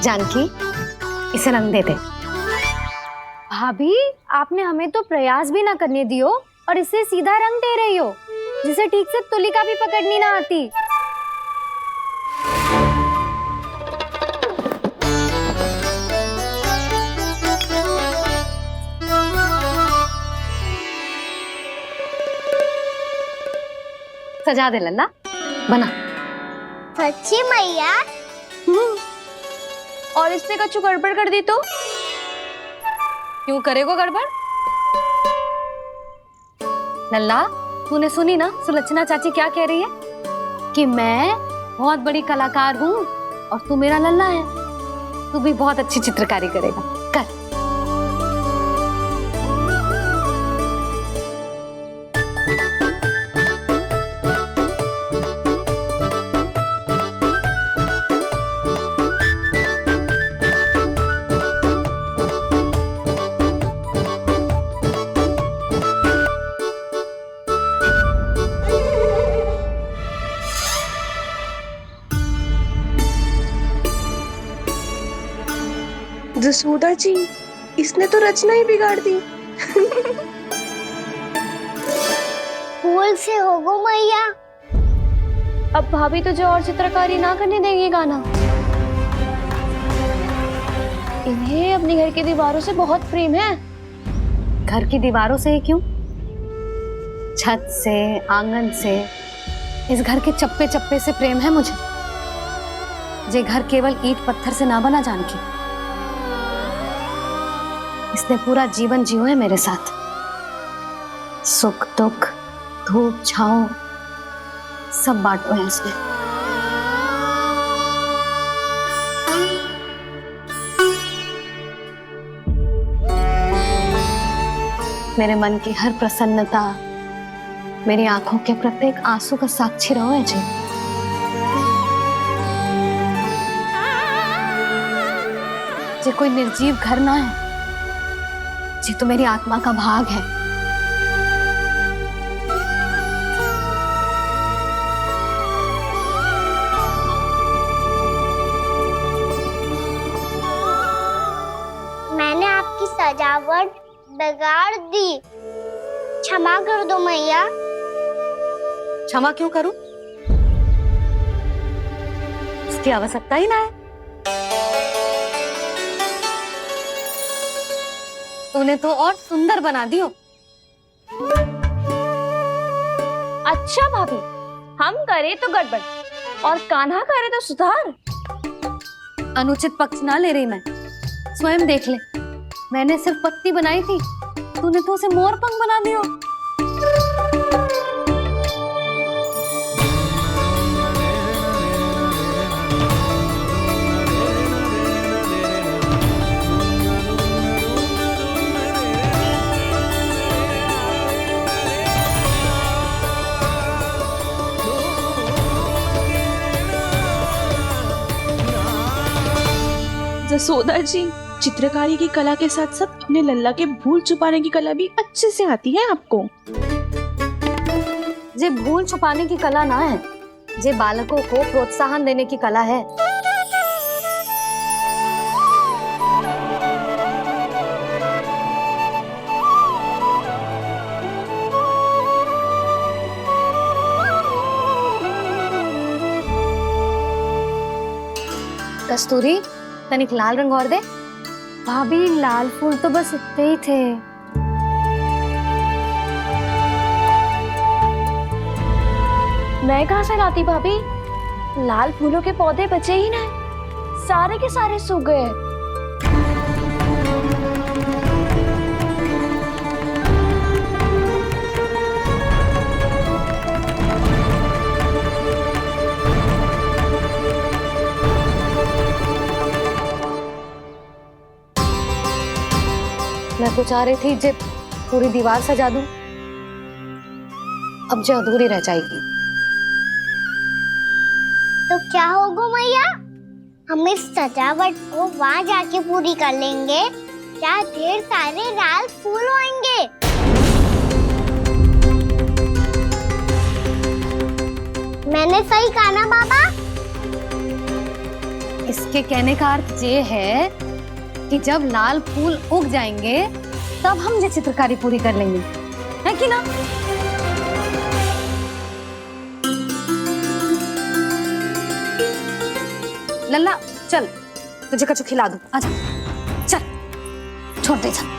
जानकी, इसे रंग दे दे। भाभी, आपने हमें तो प्रयास भी ना करने दियो और इसे सीधा रंग दे रही हो, जिसे ठीक से तुलिका भी पकड़नी ना आती। सजा दे लल्ला, बना। सच्ची मैया? और इसने कछु गड़बड़ कर दी तो? क्यों करेगो गड़बड़? लल्ला, तूने सुनी ना सुलक्षणा चाची क्या कह रही है? कि मैं बहुत बड़ी कलाकार हूँ और तू मेरा लल्ला है, तू भी बहुत अच्छी चित्रकारी करेगा। कर। जसोदा जी, इसने तो रचना ही बिगाड़ दी। फूल से होगो मैया। अब भाभी तुझे और चित्रकारी ना करने देंगी गाना। इन्हें अपने घर की दीवारों से बहुत प्रेम है। घर की दीवारों से ही क्यों, छत से, आंगन से, इस घर के चप्पे चप्पे से प्रेम है मुझे। ये घर केवल ईंट पत्थर से ना बना जानकी, इसने पूरा जीवन जियो है मेरे साथ। सुख दुख, धूप छांव सब बांटो है इसने। मेरे मन की हर प्रसन्नता, मेरी आंखों के प्रत्येक आंसू का साक्षी रहो है जी। ये कोई निर्जीव घर ना है, ये तो मेरी आत्मा का भाग है। मैंने आपकी सजावट बिगाड़ दी, क्षमा कर दो मैया। क्षमा क्यों करूं? इसकी आवश्यकता ही ना है। तूने तो और सुंदर बना दियो। अच्छा भाभी, हम करे तो गड़बड़ और कान्हा करे तो सुधार। अनुचित पक्ष ना ले रही मैं, स्वयं देख ले। मैंने सिर्फ पत्ती बनाई थी, तूने तो उसे मोरपंख बना दियो। जसोदा जी, चित्रकारी की कला के साथ साथ अपने लल्ला के भूल छुपाने की कला भी अच्छे से आती है आपको। ये भूल छुपाने की कला ना है, ये बालकों को प्रोत्साहन देने की कला है। कस्तूरी, तनिक लाल रंग और दे। भाभी, लाल फूल तो बस इतने ही थे। मैं कहाँ से लाती भाभी? लाल फूलों के पौधे बचे ही ना, सारे के सारे सूख गए। मैं तो चाह रही थी जे पूरी दीवार सजा दूं, अब जो अधूरी रह जाएगी। तो क्या होगा मैया? हम इस सजावट को वहाँ जाके पूरी कर लेंगे, जहाँ ढेर सारे लाल फूल होंगे। मैंने सही कहा ना बाबा? इसके कहने का अर्थ ये है कि जब लाल फूल उग जाएंगे तब हम ये चित्रकारी पूरी कर लेंगे, है कि ना? लल्ला चल, तुझे कछु खिला दूं, आजा चल, छोड़ दे चल।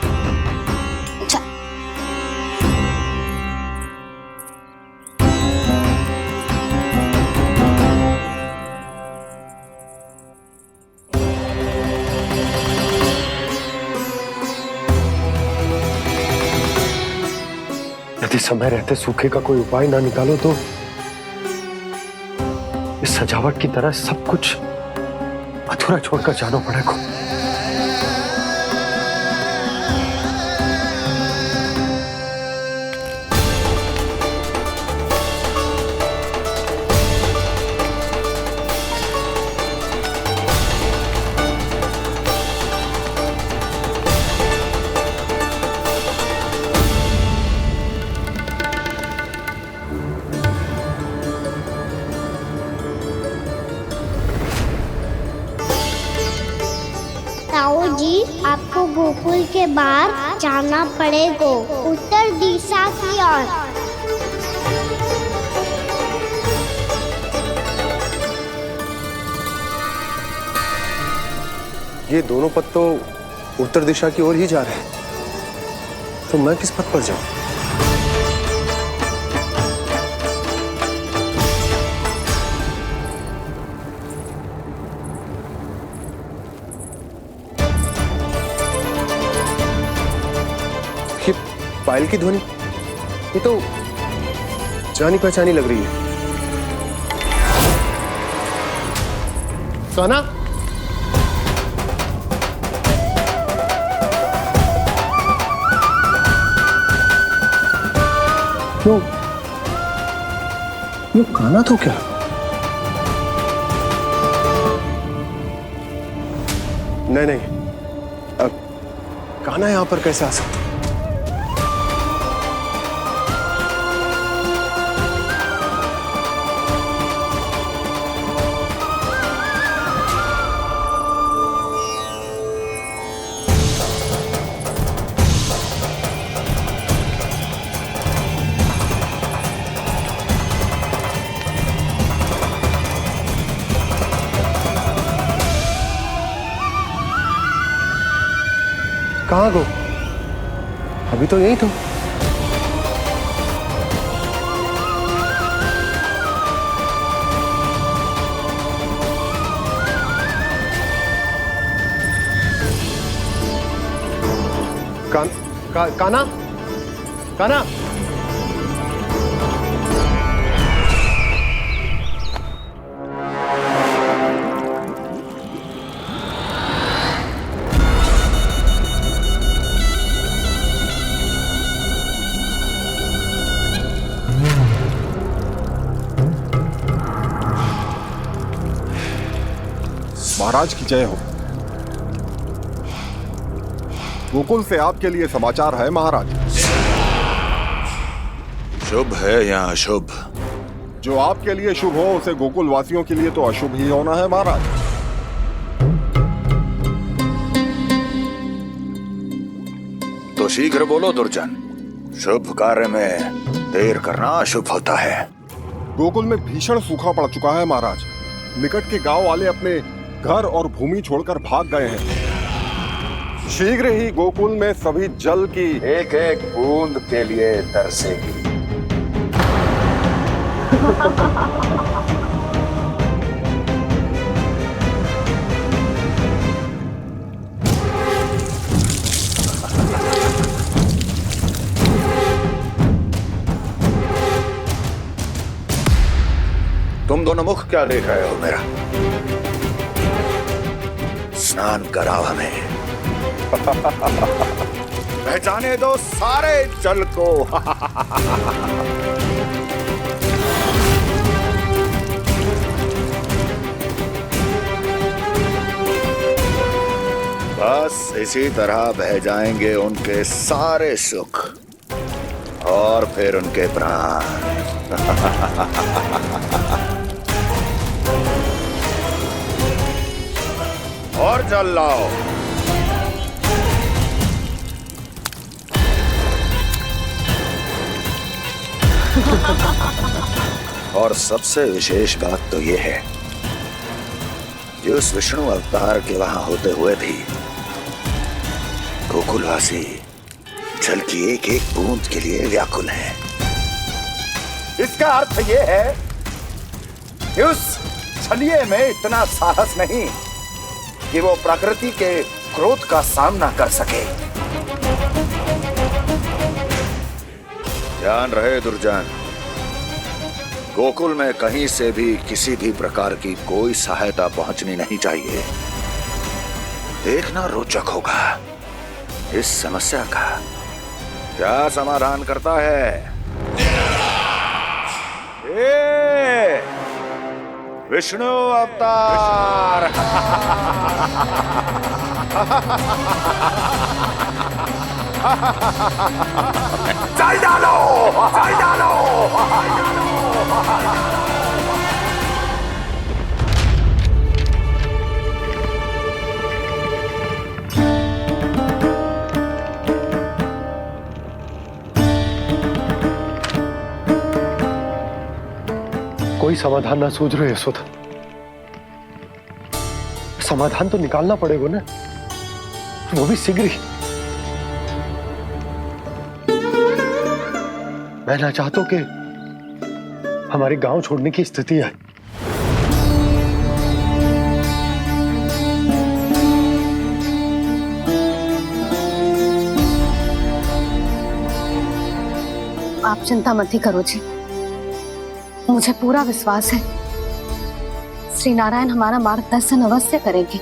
यदि समय रहते सूखे का कोई उपाय ना निकालो तो इस सजावट की तरह सब कुछ अधूरा छोड़कर जाना पड़ेगा। ताऊ जी, आपको गोकुल के बाहर जाना पड़ेगा, उत्तर दिशा की ओर। ये दोनों पथ तो उत्तर दिशा की ओर ही जा रहे हैं, तो मैं किस पथ पर जाऊं? ये पायल की ध्वनि, ये तो जानी पहचानी लग रही है। कान्हा, यो कान्हा तो क्या? नहीं, अब कान्हा यहां पर कैसे आ सकता? कहाँ गो? अभी तो यही तो। कान्हा, कान्हा, महाराज की जय हो। गोकुल से आपके लिए समाचार है महाराज। शुभ है या अशुभ? जो आपके लिए शुभ हो उसे गोकुल वासियों के लिए तो अशुभ ही होना है महाराज। तो शीघ्र बोलो दुर्जन, शुभ कार्य में देर करना अशुभ होता है। गोकुल में भीषण सूखा पड़ चुका है महाराज। निकट के गांव वाले अपने घर और भूमि छोड़कर भाग गए हैं। शीघ्र ही गोकुल में सभी जल की एक एक बूंद के लिए तरसेगी। तुम दोनों मुख क्या देख रहे हो मेरा? स्नान कराओ हमें। पहचाने दो सारे जल को। बस इसी तरह बह जाएंगे उनके सारे सुख और फिर उनके प्राण। जल लाओ। और सबसे विशेष बात तो ये है कि उस विष्णु अवतार के वहां होते हुए भी गोकुलवासी जल की एक एक बूंद के लिए व्याकुल है। इसका अर्थ ये है कि उस छलिए में इतना साहस नहीं कि वो प्रकृति के क्रोध का सामना कर सके। ध्यान रहे दुर्जन, गोकुल में कहीं से भी किसी भी प्रकार की कोई सहायता पहुंचनी नहीं चाहिए। देखना रोचक होगा इस समस्या का क्या समाधान करता है। विष्णु अवतार। चल डालो, चल डालो। कोई समाधान ना सूझ रहे यशोदा। समाधान तो निकालना पड़ेगा ना, वो भी शीघ्र ही। मैं ना चाहता हूं कि हमारे गांव छोड़ने की स्थिति है। आप चिंता मत ही करो जी, मुझे पूरा विश्वास है श्री नारायण हमारा मार्गदर्शन अवश्य करेंगे।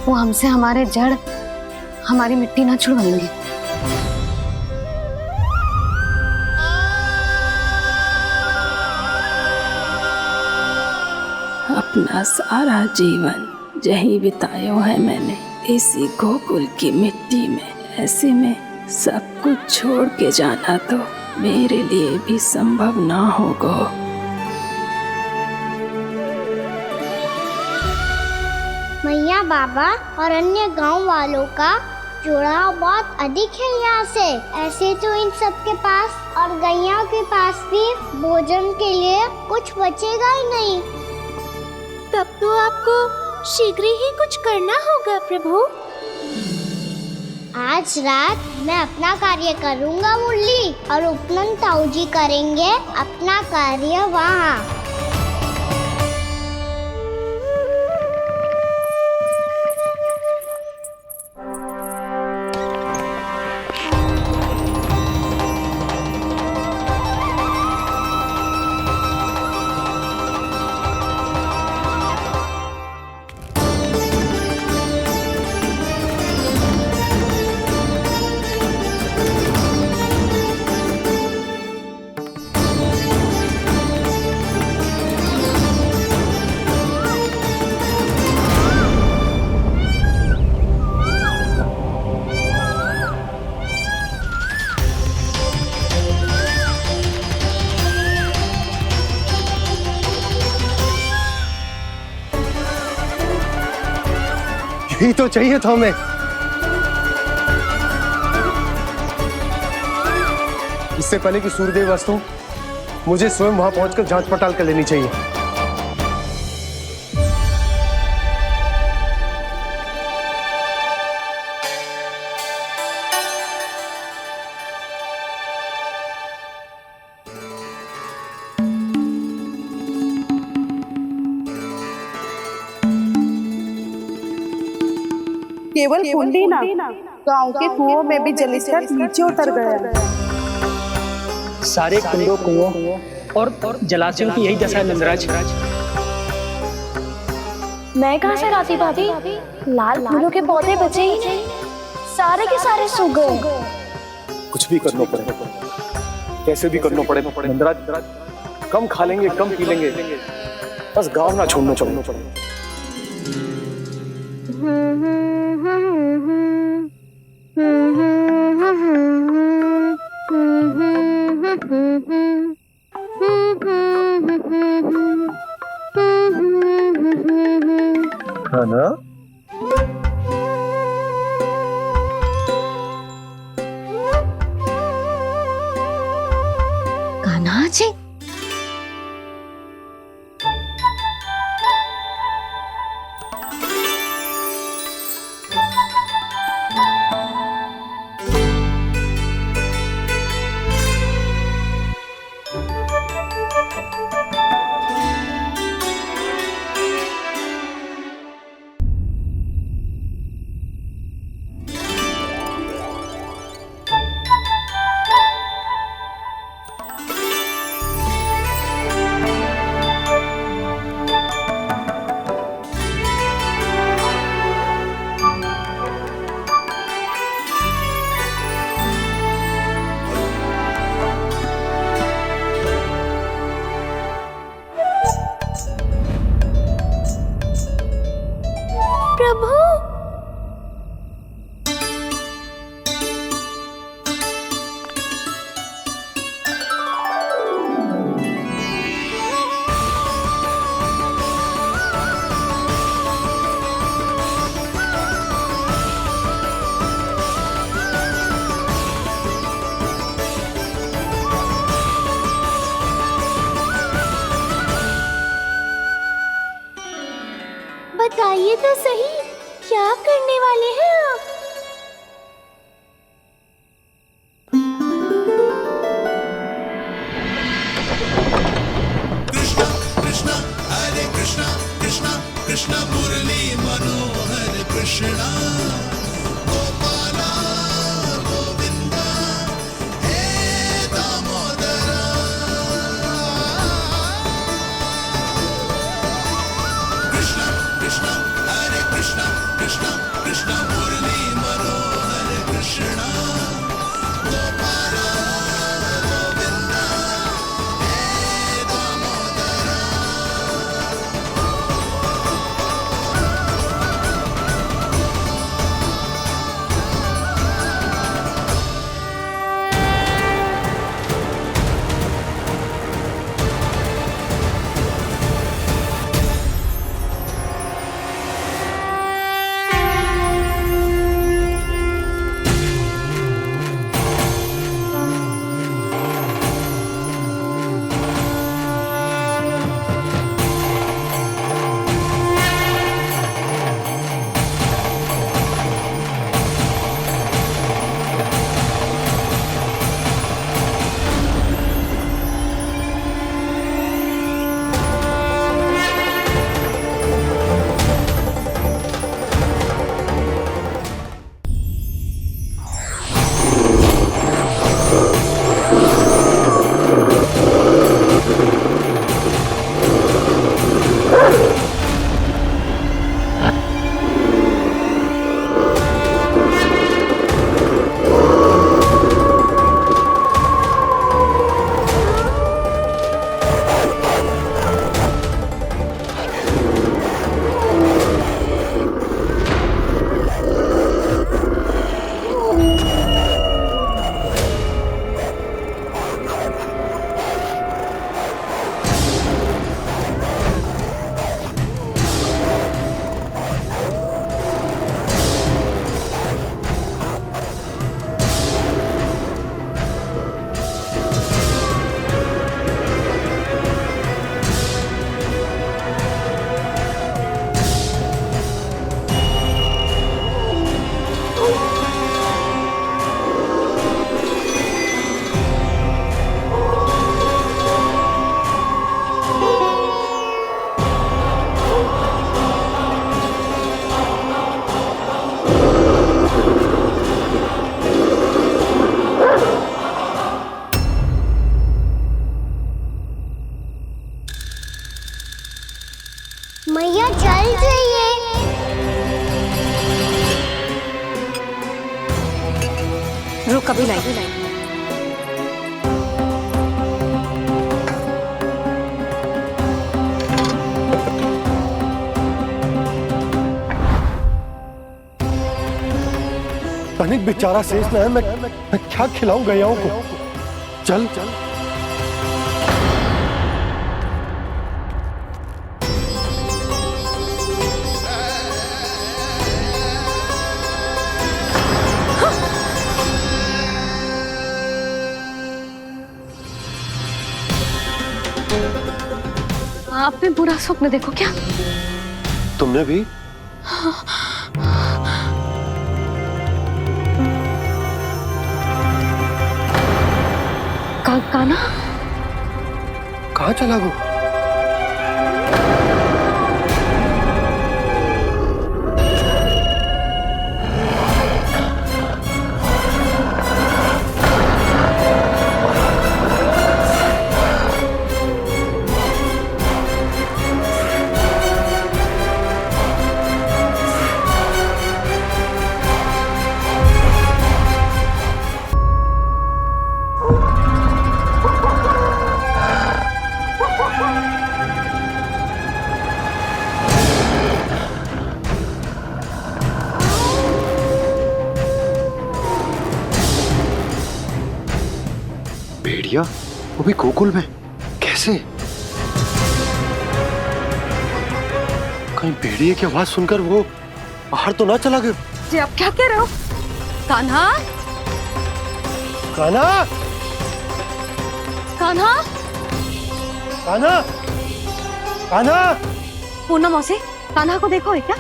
वो हमसे हमारे जड़, हमारी मिट्टी ना छुड़वाएंगे। अपना सारा जीवन यही बिताया है मैंने, इसी गोकुल की मिट्टी में। ऐसे में सब कुछ छोड़ के जाना तो मेरे लिए भी संभव ना होगा। मैया, बाबा और अन्य गांव वालों का जुड़ाव बहुत अधिक है यहाँ से। ऐसे तो इन सब के पास और गैया के पास भी भोजन के लिए कुछ बचेगा ही नहीं। तब तो आपको शीघ्र ही कुछ करना होगा प्रभु। आज रात मैं अपना कार्य करूँगा मुरली, और उपनंद ताऊ जी करेंगे अपना कार्य वहाँ। यही तो चाहिए था हमें। इससे पहले कि सूर्यदेव अस्त हो, मुझे स्वयं वहां पहुंचकर जांच पड़ताल कर लेनी चाहिए। केवल कुंडी ना, गांव के कुओं में भी जलस्तर नीचे उतर गया। सारे कुंडों, कुओं और जलाशयों की यही दशा है नंदराज। मैं कहाँ से लाती भाभी? लाल फूलों के पौधे बचे ही नहीं, सारे के सारे सूख गए। कुछ भी करना पड़ेगा, कैसे भी करना पड़ेगा नंदराज। कम खा लेंगे, कम पी लेंगे, बस गांव ना छोड़ना पड़ेगा। है ना? प्रभु। बताइए तो सही, क्या करने वाले हैं आप? कृष्णा कृष्णा हरे कृष्णा कृष्णा कृष्णा मुरली मनोहर कृष्णा गोपाला गोविंदा हे दामोदरा। कृष्णा कृष्णा हरे कृष्णा कृष्णा कृष्णा मुरली मनोहर कृष्णा गोपाला गोविंदा हे दामोदरा। मैया जल जाइए। रुक अभी लाई। तनिक बेचारा शेष न है, मैं क्या खिलाऊं गयाओं को। चल चल आपने बुरा स्वप्न देखो क्या? तुमने भी? काना कहाँ चला गो? भेड़िया, वो भी गोकुल में, कैसे? कहीं भेड़िए की आवाज सुनकर वो बाहर तो ना चला गया? जी आप क्या कह रहे हो? कान्हा, कान्हा, कान्हा, कान्हा, कान्हा! पूर्णा मौसी, कान्हा को देखो है क्या?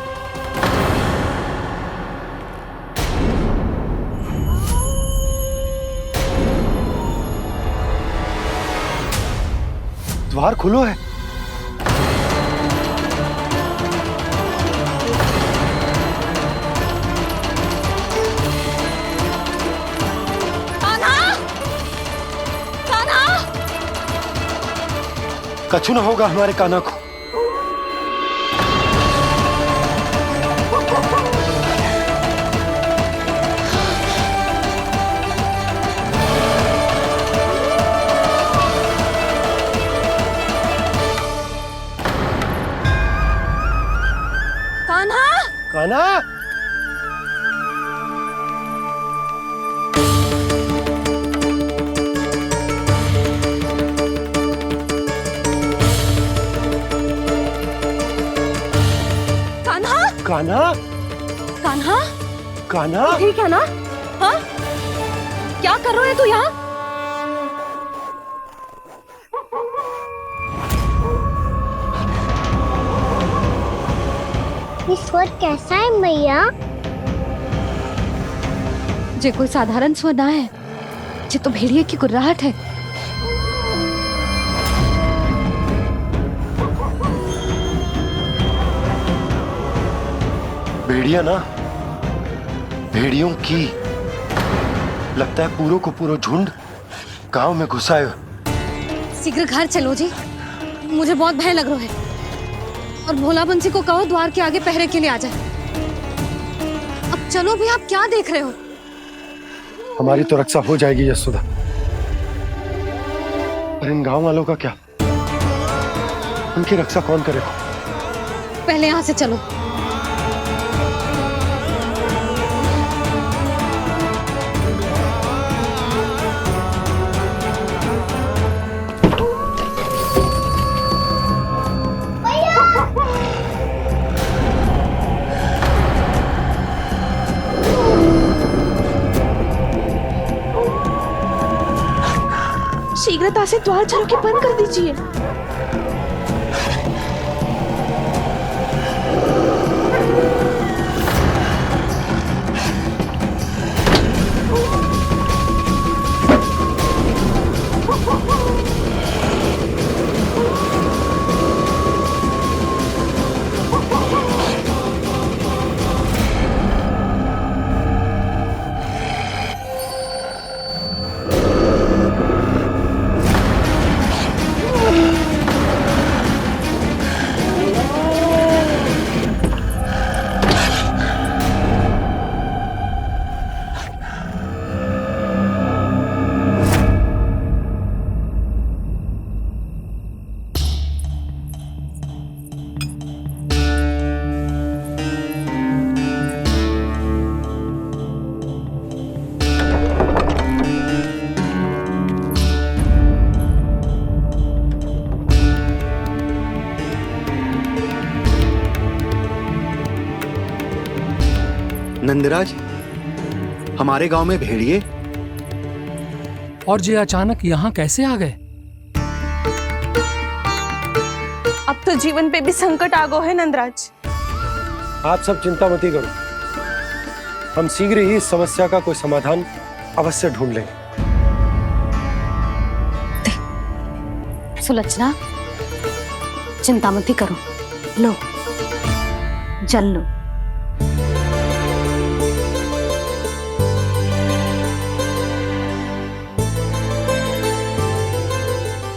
द्वार खुलो है। कछु ना होगा हमारे कान्हा को। कान्हा, कान्हा, कान्हा, कान्हा, कान्हा, ठीक है ना? हाँ? क्या कर रहे हो तू यहाँ? ये स्वर कैसा है मैया? जे कोई साधारण स्वर ना है, जे तो भेड़िए की गुर्राहट है। भेड़िया ना, भेड़ियों की, लगता है पूरो को पूरो झुंड गांव में घुसा है। शीघ्र घर चलो जी, मुझे बहुत भय लग रहा है। और भोला बंसी को कहो द्वार के आगे पहरे के लिए आ जाए। अब चलो भी, आप क्या देख रहे हो? हमारी तो रक्षा हो जाएगी यशोदा, पर इन गांव वालों का क्या? उनकी रक्षा कौन करेगा? पहले यहाँ से चलो। शीघ्रता से द्वार चलो के बंद कर दीजिए। नंदराज, हमारे गांव में भेड़िए और ये अचानक यहाँ कैसे आ गए? अब तो जीवन पे भी संकट आ गो है नंदराज। आप सब चिंता मत करो, हम शीघ्र ही इस समस्या का कोई समाधान अवश्य ढूंढ लेंगे। सुलक्षणा, चिंता मत करो, लो जल लो।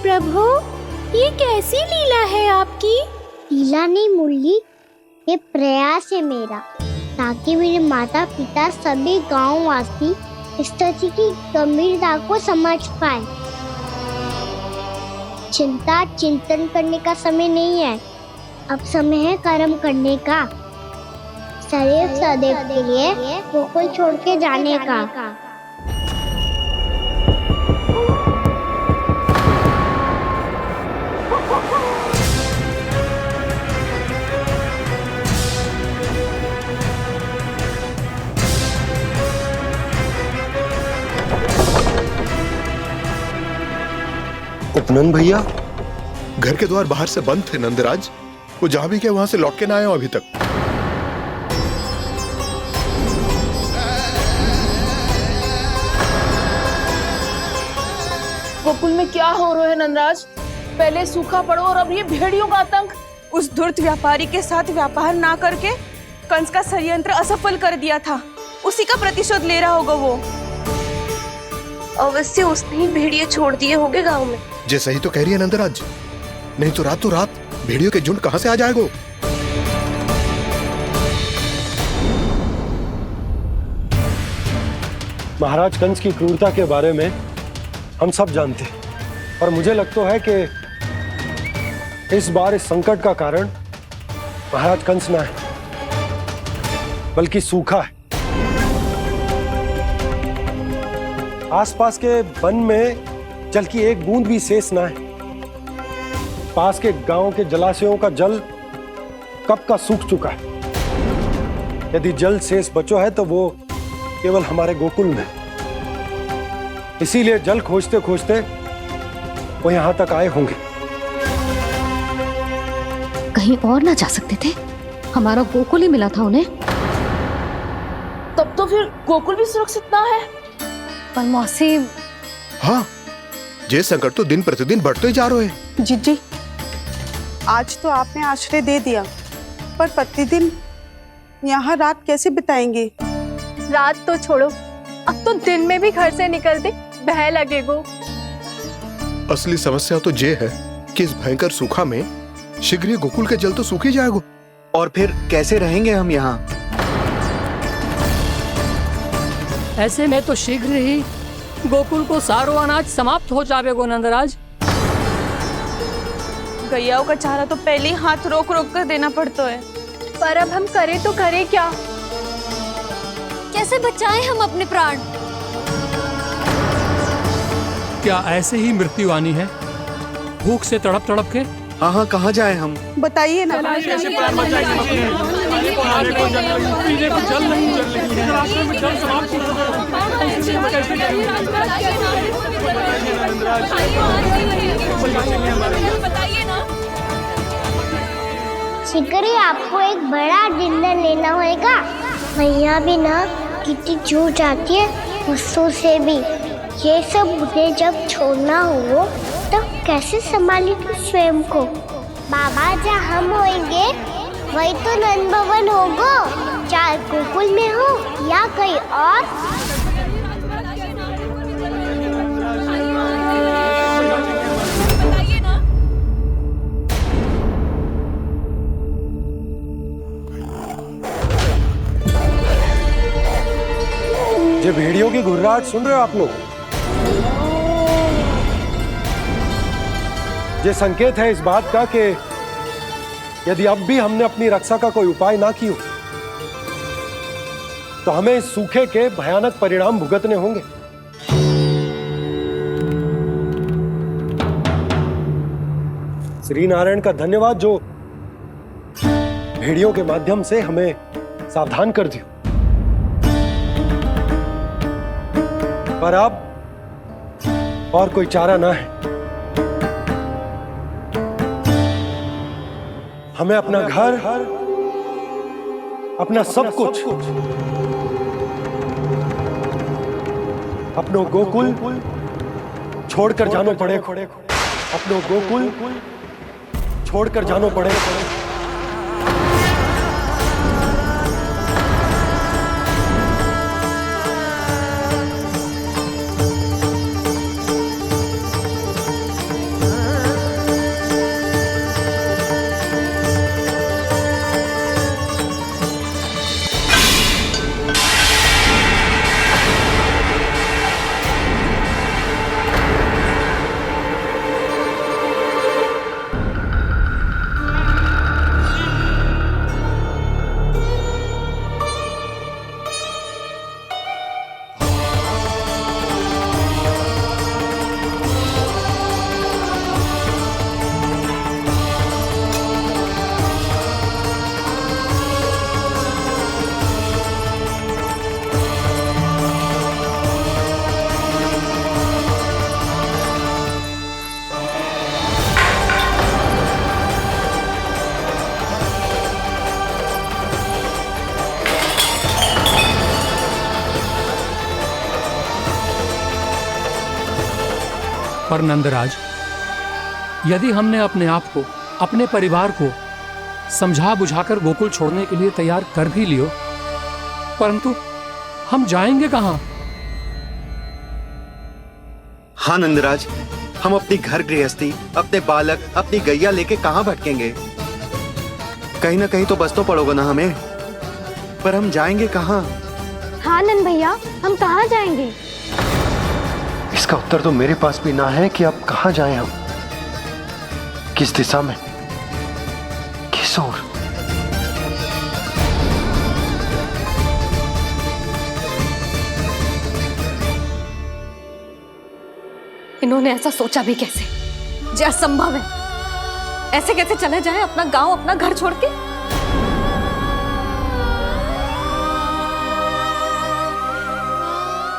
प्रभु, ये कैसी लीला है आपकी? लीला नहीं मुरली, ये प्रयास है मेरा, ताकि मेरे माता पिता सभी गांव वासी स्थिति की गंभीरता को समझ पाए। चिंता चिंतन करने का समय नहीं है, अब समय है कर्म करने का, सदैव सदैव के लिए गोकुल छोड़ के जाने का। सुनन भैया, घर के द्वार बाहर से बंद थे नंदराज। वो जहां भी गए वहां से लौट के ना आए हो अभी तक। गोकुल में क्या हो रहा है नंदराज? पहले सूखा पड़ो और अब ये भेड़ियों का आतंक। उस धूर्त व्यापारी के साथ व्यापार ना करके कंस का षड्यंत्र असफल कर दिया था, उसी का प्रतिशोध ले रहा होगा वो। अवश्य उसने ही भेड़िए छोड़ दिए होंगे गांव में। जे सही तो कह रही है नंदराज, नहीं तो रात भेड़ियों के झुंड कहां से आ जाएगा? महाराज कंस की क्रूरता के बारे में हम सब जानते हैं, और मुझे लगता है कि इस बार इस संकट का कारण महाराज कंस ना है, बल्कि सूखा है। आसपास के वन में जल की एक बूंद भी शेष ना है। पास के गांव के जलाशयों का जल कब का सूख चुका है। यदि जल शेष बचो है तो वो केवल हमारे गोकुल में। इसीलिए जल खोजते खोजते वो यहां तक आए होंगे। कहीं और ना जा सकते थे? हमारा गोकुल ही मिला था उन्हें। तब तो फिर गोकुल भी सुरक्षित ना है। पर मौसी, हाँ, ये संकट तो दिन प्रतिदिन बढ़ते जा रहे हैं। जीजी, आज तो आपने आश्रय दे दिया, पर प्रतिदिन यहाँ रात कैसे बिताएंगे? रात तो छोड़ो, अब तो दिन में भी घर से निकलते भय लगेगो। असली समस्या तो ये है कि इस भयंकर सूखा में शीघ्र ही गोकुल के जल तो सूख ही जाएगा। और फिर कैसे रहेंगे हम यहाँ? ऐसे में तो शीघ्र ही गोकुल को सारो अनाज समाप्त हो जाएगो नंदराज। गैयाओं का चारा तो पहले ही हाथ रोक रोक कर देना पड़ता है। पर अब हम करें तो करें क्या? कैसे बचाएं हम अपने प्राण? क्या ऐसे ही मृत्यु आनी है, भूख से तड़प तड़प के? हाँ, कहाँ जाए हम? बताइए ना। कैसे प्राण बचाएंगे? पीने को जल नहीं, जल नहीं है, रास्ते में जल समाप्त हो शीघ्र ही आपको एक बड़ा डिनर लेना होगा। मैया भी ना कितनी जूझ जाती है गुस्सों से भी। ये सब उन्हें जब छोड़ना हो तो कैसे संभाली तू स्वयं को? बाबा जहाँ हम होंगे वही तो नंद भवन होगा, चाहे गोकुल में हो या कहीं और। ये भेड़ियों की घुर्राहट सुन रहे हो आप लोग? ये संकेत है इस बात का कि यदि अब भी हमने अपनी रक्षा का कोई उपाय ना किया तो हमें इस सूखे के भयानक परिणाम भुगतने होंगे। श्री नारायण का धन्यवाद जो भेड़ियों के माध्यम से हमें सावधान कर दिया। पर अब और कोई चारा ना है। हमें अपना घर, अपना सब कुछ, अपनो गोकुल छोड़कर जानो पड़े। अपनो गोकुल छोड़कर जानो पड़े। पर नंदराज, यदि हमने अपने आप को, अपने परिवार को समझा बुझाकर गोकुल छोड़ने के लिए तैयार कर भी लियो, परंतु हम जाएंगे कहां? हाँ नंदराज, हम अपनी घर गृहस्थी, अपने बालक, अपनी गैया लेके कहाँ भटकेंगे? कहीं ना कहीं तो बस तो पड़ोगे ना हमें, पर हम जाएंगे कहाँ? हाँ नंद भैया, हम कहाँ जाएंगे? इसका उत्तर तो मेरे पास भी ना है कि अब कहाँ जाएं हम, किस दिशा में, किस ओर। इन्होंने ऐसा सोचा भी कैसे? जो असंभव है। ऐसे कैसे चले जाए अपना गांव, अपना घर छोड़ के?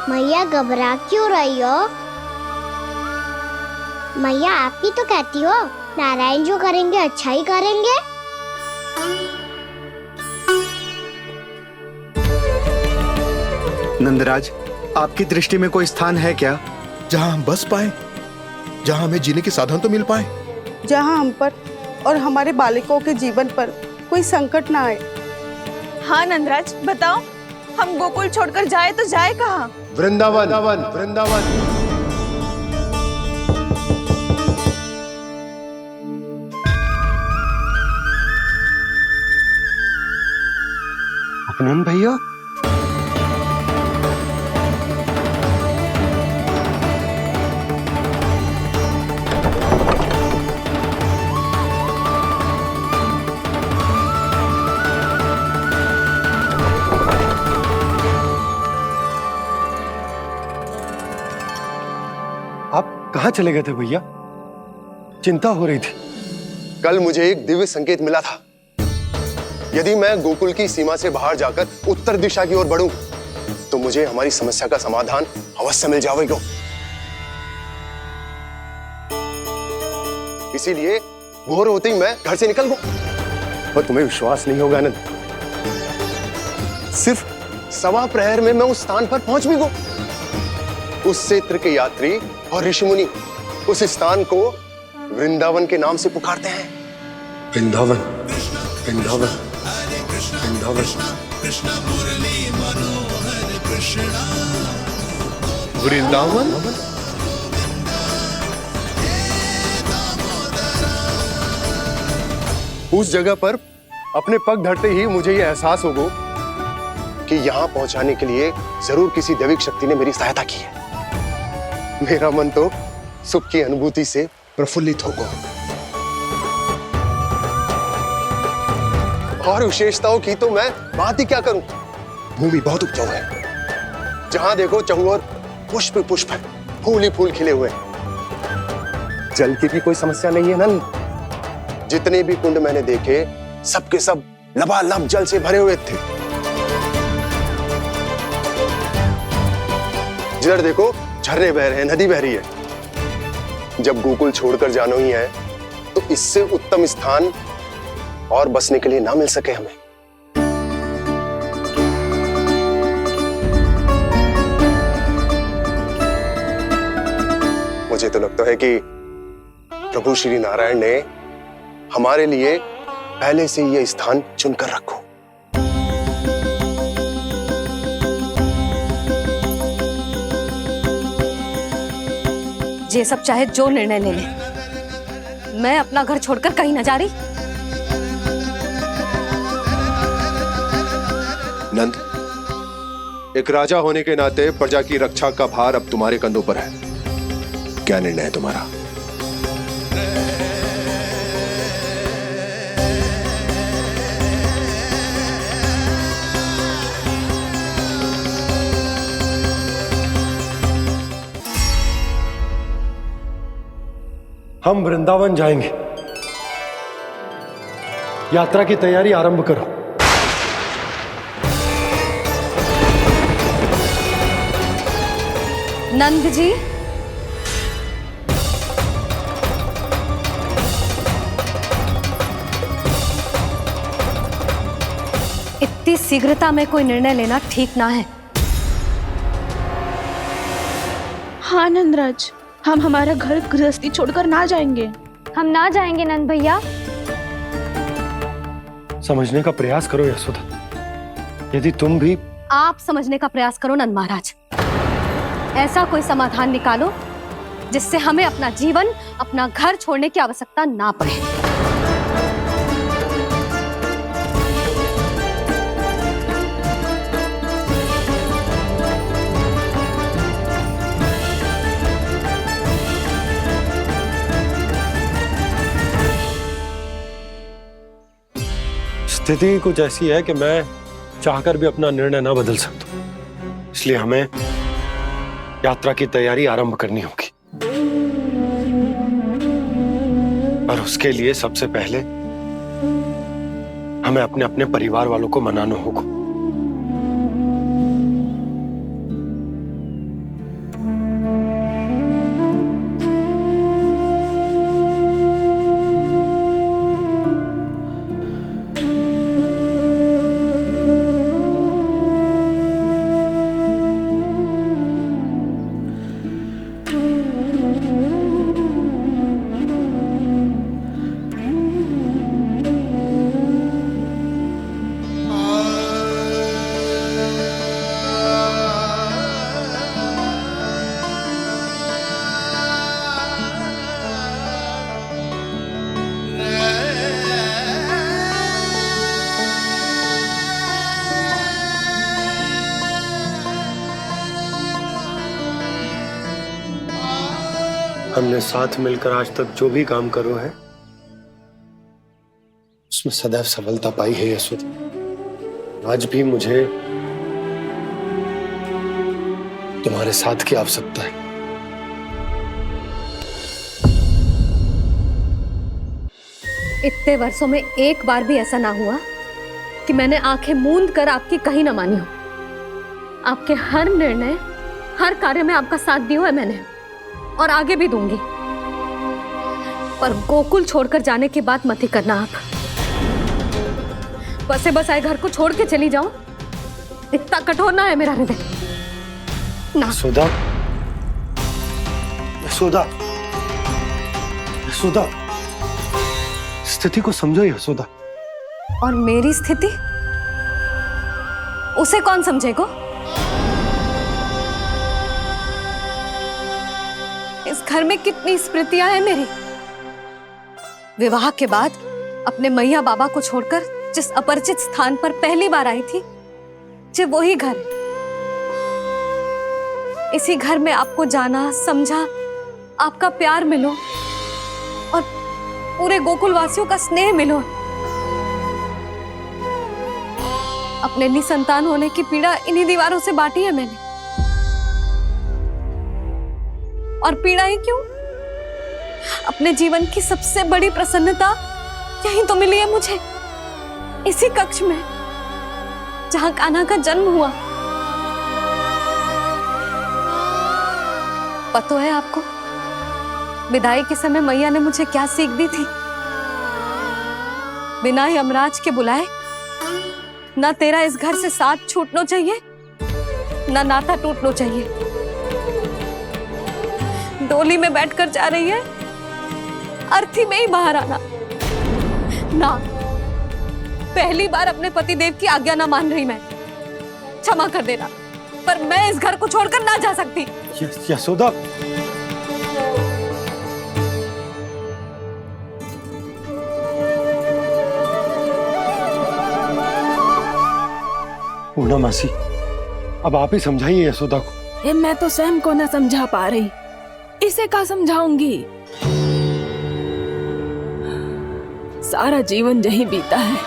मैया घबरा क्यों रही हो? मैया आप ही तो कहती हो नारायण जो करेंगे अच्छा ही करेंगे। नंदराज, आपकी दृष्टि में कोई स्थान है क्या जहां हम बस पाए, जहां हमें जीने के साधन तो मिल पाए, जहाँ हम पर और हमारे बालकों के जीवन पर कोई संकट ना आए? हाँ नंदराज, बताओ, हम गोकुल छोड़कर जाए तो जाए कहाँ? वृंदावन, वृंदावन। अपनन भैया, आप कहाँ चले गए थे भैया? चिंता हो रही थी। कल मुझे एक दिव्य संकेत मिला था। यदि मैं गोकुल की सीमा से बाहर जाकर उत्तर दिशा की ओर बढ़ूं, तो मुझे हमारी समस्या का समाधान अवश्य मिल जाएगा। इसीलिए भोर होते ही मैं घर से निकल गया। और तुम्हें विश्वास नहीं होगा आनंद, सिर्फ 1.25 प्रहर में मैं उस स्थान पर पहुंच भी गया। उस क्षेत्र के यात्री और ऋषिमुनि उस स्थान को वृंदावन के नाम से पुकारते हैं। वृंदावन, वृंदावन, वृंदावन। वृंदावन। उस जगह पर अपने पग धरते ही मुझे यह एहसास होगा कि यहां पहुंचाने के लिए जरूर किसी दैविक शक्ति ने मेरी सहायता की है। मेरा मन तो सुख की अनुभूति से प्रफुल्लित होगा। और विशेषताओं की तो मैं बात ही क्या करूं। भूमि बहुत उपजाऊ है, जहां देखो चहुओर पुष्प पुष्प है, फूल ही फूल खिले हुए हैं। जल की भी कोई समस्या नहीं है नंद। जितने भी कुंड मैंने देखे, सबके सब लबालब जल से भरे हुए थे। जिधर देखो झरने बह रहे हैं, नदी बह रही है। जब गोकुल छोड़कर जाना ही है, तो इससे उत्तम स्थान और बसने के लिए ना मिल सके हमें। मुझे तो लगता है कि प्रभु श्री नारायण ने हमारे लिए पहले से यह स्थान चुनकर रखो। ये सब चाहे जो निर्णय ले ले, मैं अपना घर छोड़कर कहीं न जा रही। नंद, एक राजा होने के नाते प्रजा की रक्षा का भार अब तुम्हारे कंधों पर है। क्या निर्णय है तुम्हारा? हम वृंदावन जाएंगे। यात्रा की तैयारी आरंभ करो। नंद जी, इतनी शीघ्रता में कोई निर्णय लेना ठीक ना है। हाँ नंदराज, हम हमारा घर गृहस्थी छोड़कर ना जाएंगे। हम ना जाएंगे नंद भैया। समझने का प्रयास करो यशोदा। यदि तुम भी आप समझने का प्रयास करो नंद महाराज। ऐसा कोई समाधान निकालो जिससे हमें अपना जीवन, अपना घर छोड़ने की आवश्यकता ना पड़े। स्थिति कुछ ऐसी है कि मैं चाहकर भी अपना निर्णय ना बदल सकता, इसलिए हमें यात्रा की तैयारी आरंभ करनी होगी। और उसके लिए सबसे पहले हमें अपने अपने परिवार वालों को मनाना होगा। हमने साथ मिलकर आज तक जो भी काम करो है उसमें सदैव सफलता पाई है यशोदा। आज भी मुझे तुम्हारे साथ की आवश्यकता है। इतने वर्षों में एक बार भी ऐसा ना हुआ कि मैंने आंखें मूंद कर आपकी कहीं ना मानी हो। आपके हर निर्णय, हर कार्य में आपका साथ दिया है मैंने, और आगे भी दूंगी। पर गोकुल छोड़कर जाने की बात मत ही करना आप। बसे बसाए घर को छोड़ के चली जाऊं, इतना कठोर ना है मेरा हृदय ना। यशोदा, यशोदा, यशोदा, स्थिति को समझो यशोदा। और मेरी स्थिति उसे कौन समझेगा? इस घर में कितनी स्मृतियां हैं मेरी। विवाह के बाद अपने मैया बाबा को छोड़कर जिस अपरिचित स्थान पर पहली बार आई थी, जो वही घर। इसी घर में आपको जाना, समझा, आपका प्यार मिलो और पूरे गोकुल वासियों का स्नेह मिलो। अपने निसंतान होने की पीड़ा इन्हीं दीवारों से बांटी है मैंने। और पीड़ा ही क्यों? अपने जीवन की सबसे बड़ी प्रसन्नता यहीं तो मिली है मुझे, इसी कक्ष में जहां कान्हा का जन्म हुआ। पता है आपको विदाई के समय मैया ने मुझे क्या सीख दी थी? बिना यमराज के बुलाए ना तेरा इस घर से साथ छूटना चाहिए, ना नाता टूटना चाहिए। डोली में बैठकर जा रही है, अर्थी में ही बाहर आना ना। पहली बार अपने पति देव की आज्ञा ना मान रही मैं, क्षमा कर देना, पर मैं इस घर को छोड़कर ना जा सकती। यशोदा, पूर्णा मासी, अब आप ही समझाइए यशोदा को। ये मैं तो स्वयं को न समझा पा रही, इसे क्या समझाऊंगी? सारा जीवन यही बीता है,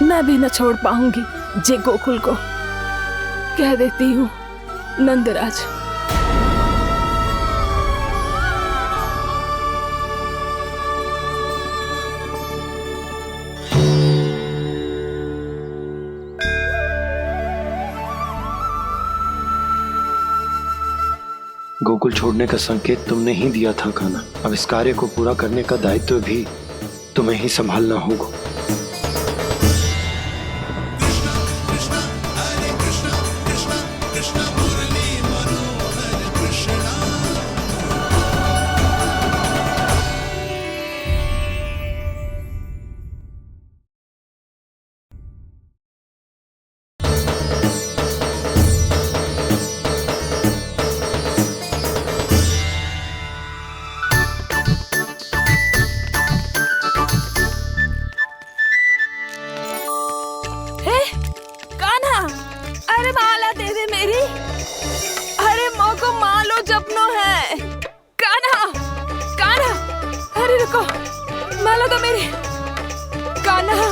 मैं भी न छोड़ पाऊंगी जे गोकुल को। कह देती हूँ नंदराज। गोकुल छोड़ने का संकेत तुमने ही दिया था कान्हा। अब इस कार्य को पूरा करने का दायित्व भी तुम्हें ही संभालना होगा। सपनों है। कान्हा, कान्हा, अरे रुको, माला तो मेरी। कान्हा,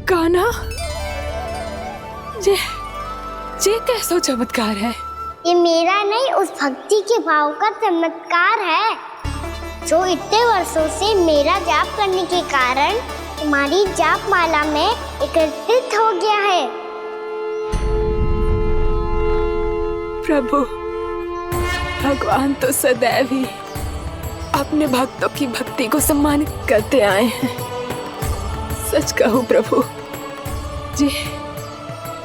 कान्हा, ये कैसा चमत्कार है? ये मेरा नहीं, उस भक्ति के भाव का चमत्कार है जो इतने वर्षों से मेरा जाप करने के कारण तुम्हारी जाप माला में एकत्रित हो गया है। प्रभु, भगवान तो सदैव ही अपने भक्तों की भक्ति को सम्मानित करते आए हैं। सच कहूँ प्रभु,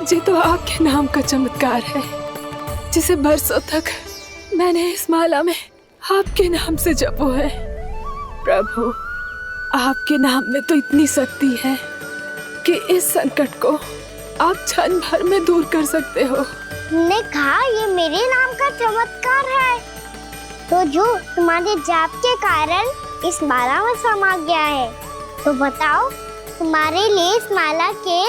जी तो आपके नाम का चमत्कार है, जिसे बरसों तक मैंने इस माला में आपके नाम से जपो है। प्रभु, आपके नाम में तो इतनी शक्ति है कि इस संकट को आप क्षण भर में दूर कर सकते हो। तुमने कहा ये मेरे नाम का चमत्कार है, तो जो तुम्हारे जाप के कारण इस माला में समा गया है, तो बताओ तुम्हारे लिए इस माला के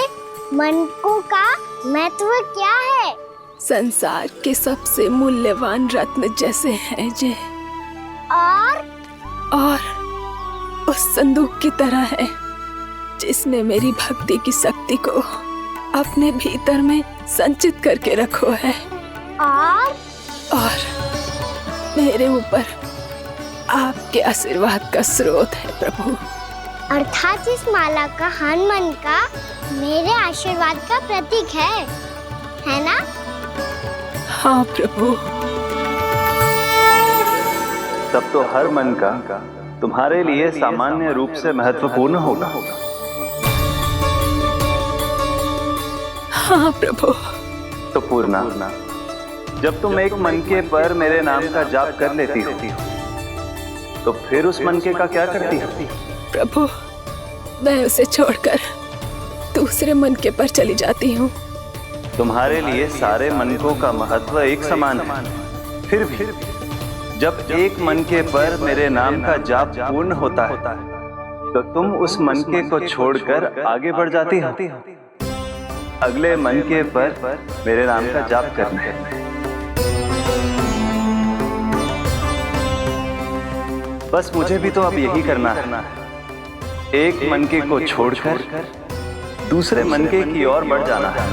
मनकों का महत्व क्या है? संसार के सबसे मूल्यवान रत्न जैसे हैं जे, और उस संदूक की तरह है जिसने मेरी भक्ति की शक्ति को अपने भीतर में संचित करके रखो है, और मेरे ऊपर आपके आशीर्वाद का स्रोत है प्रभु। अर्थात इस माला का हनुमान का मेरे आशीर्वाद का प्रतीक है ना? हाँ प्रभु। तब तो हर मन का तुम्हारे लिए सामान्य रूप से महत्वपूर्ण होगा। हाँ प्रभु। तो पूर्णा, जब तुम एक मनके पर मेरे नाम का जाप कर लेती हो, तो फिर उस मनके का क्या करती हो? प्रभु, मैं उसे छोड़कर दूसरे मनके पर चली जाती हूँ। तुम्हारे लिए सारे मनकों का महत्व एक समान है। फिर भी जब एक मनके पर मेरे नाम का जाप पूर्ण होता है, तो तुम उस मनके को छोड़कर आगे बढ़ जाती हो अगले मनके पर मेरे नाम का जाप करने। बस मुझे भी तो अब यही करना है, एक मनके को छोड़कर दूसरे मनके की ओर बढ़ जाना है।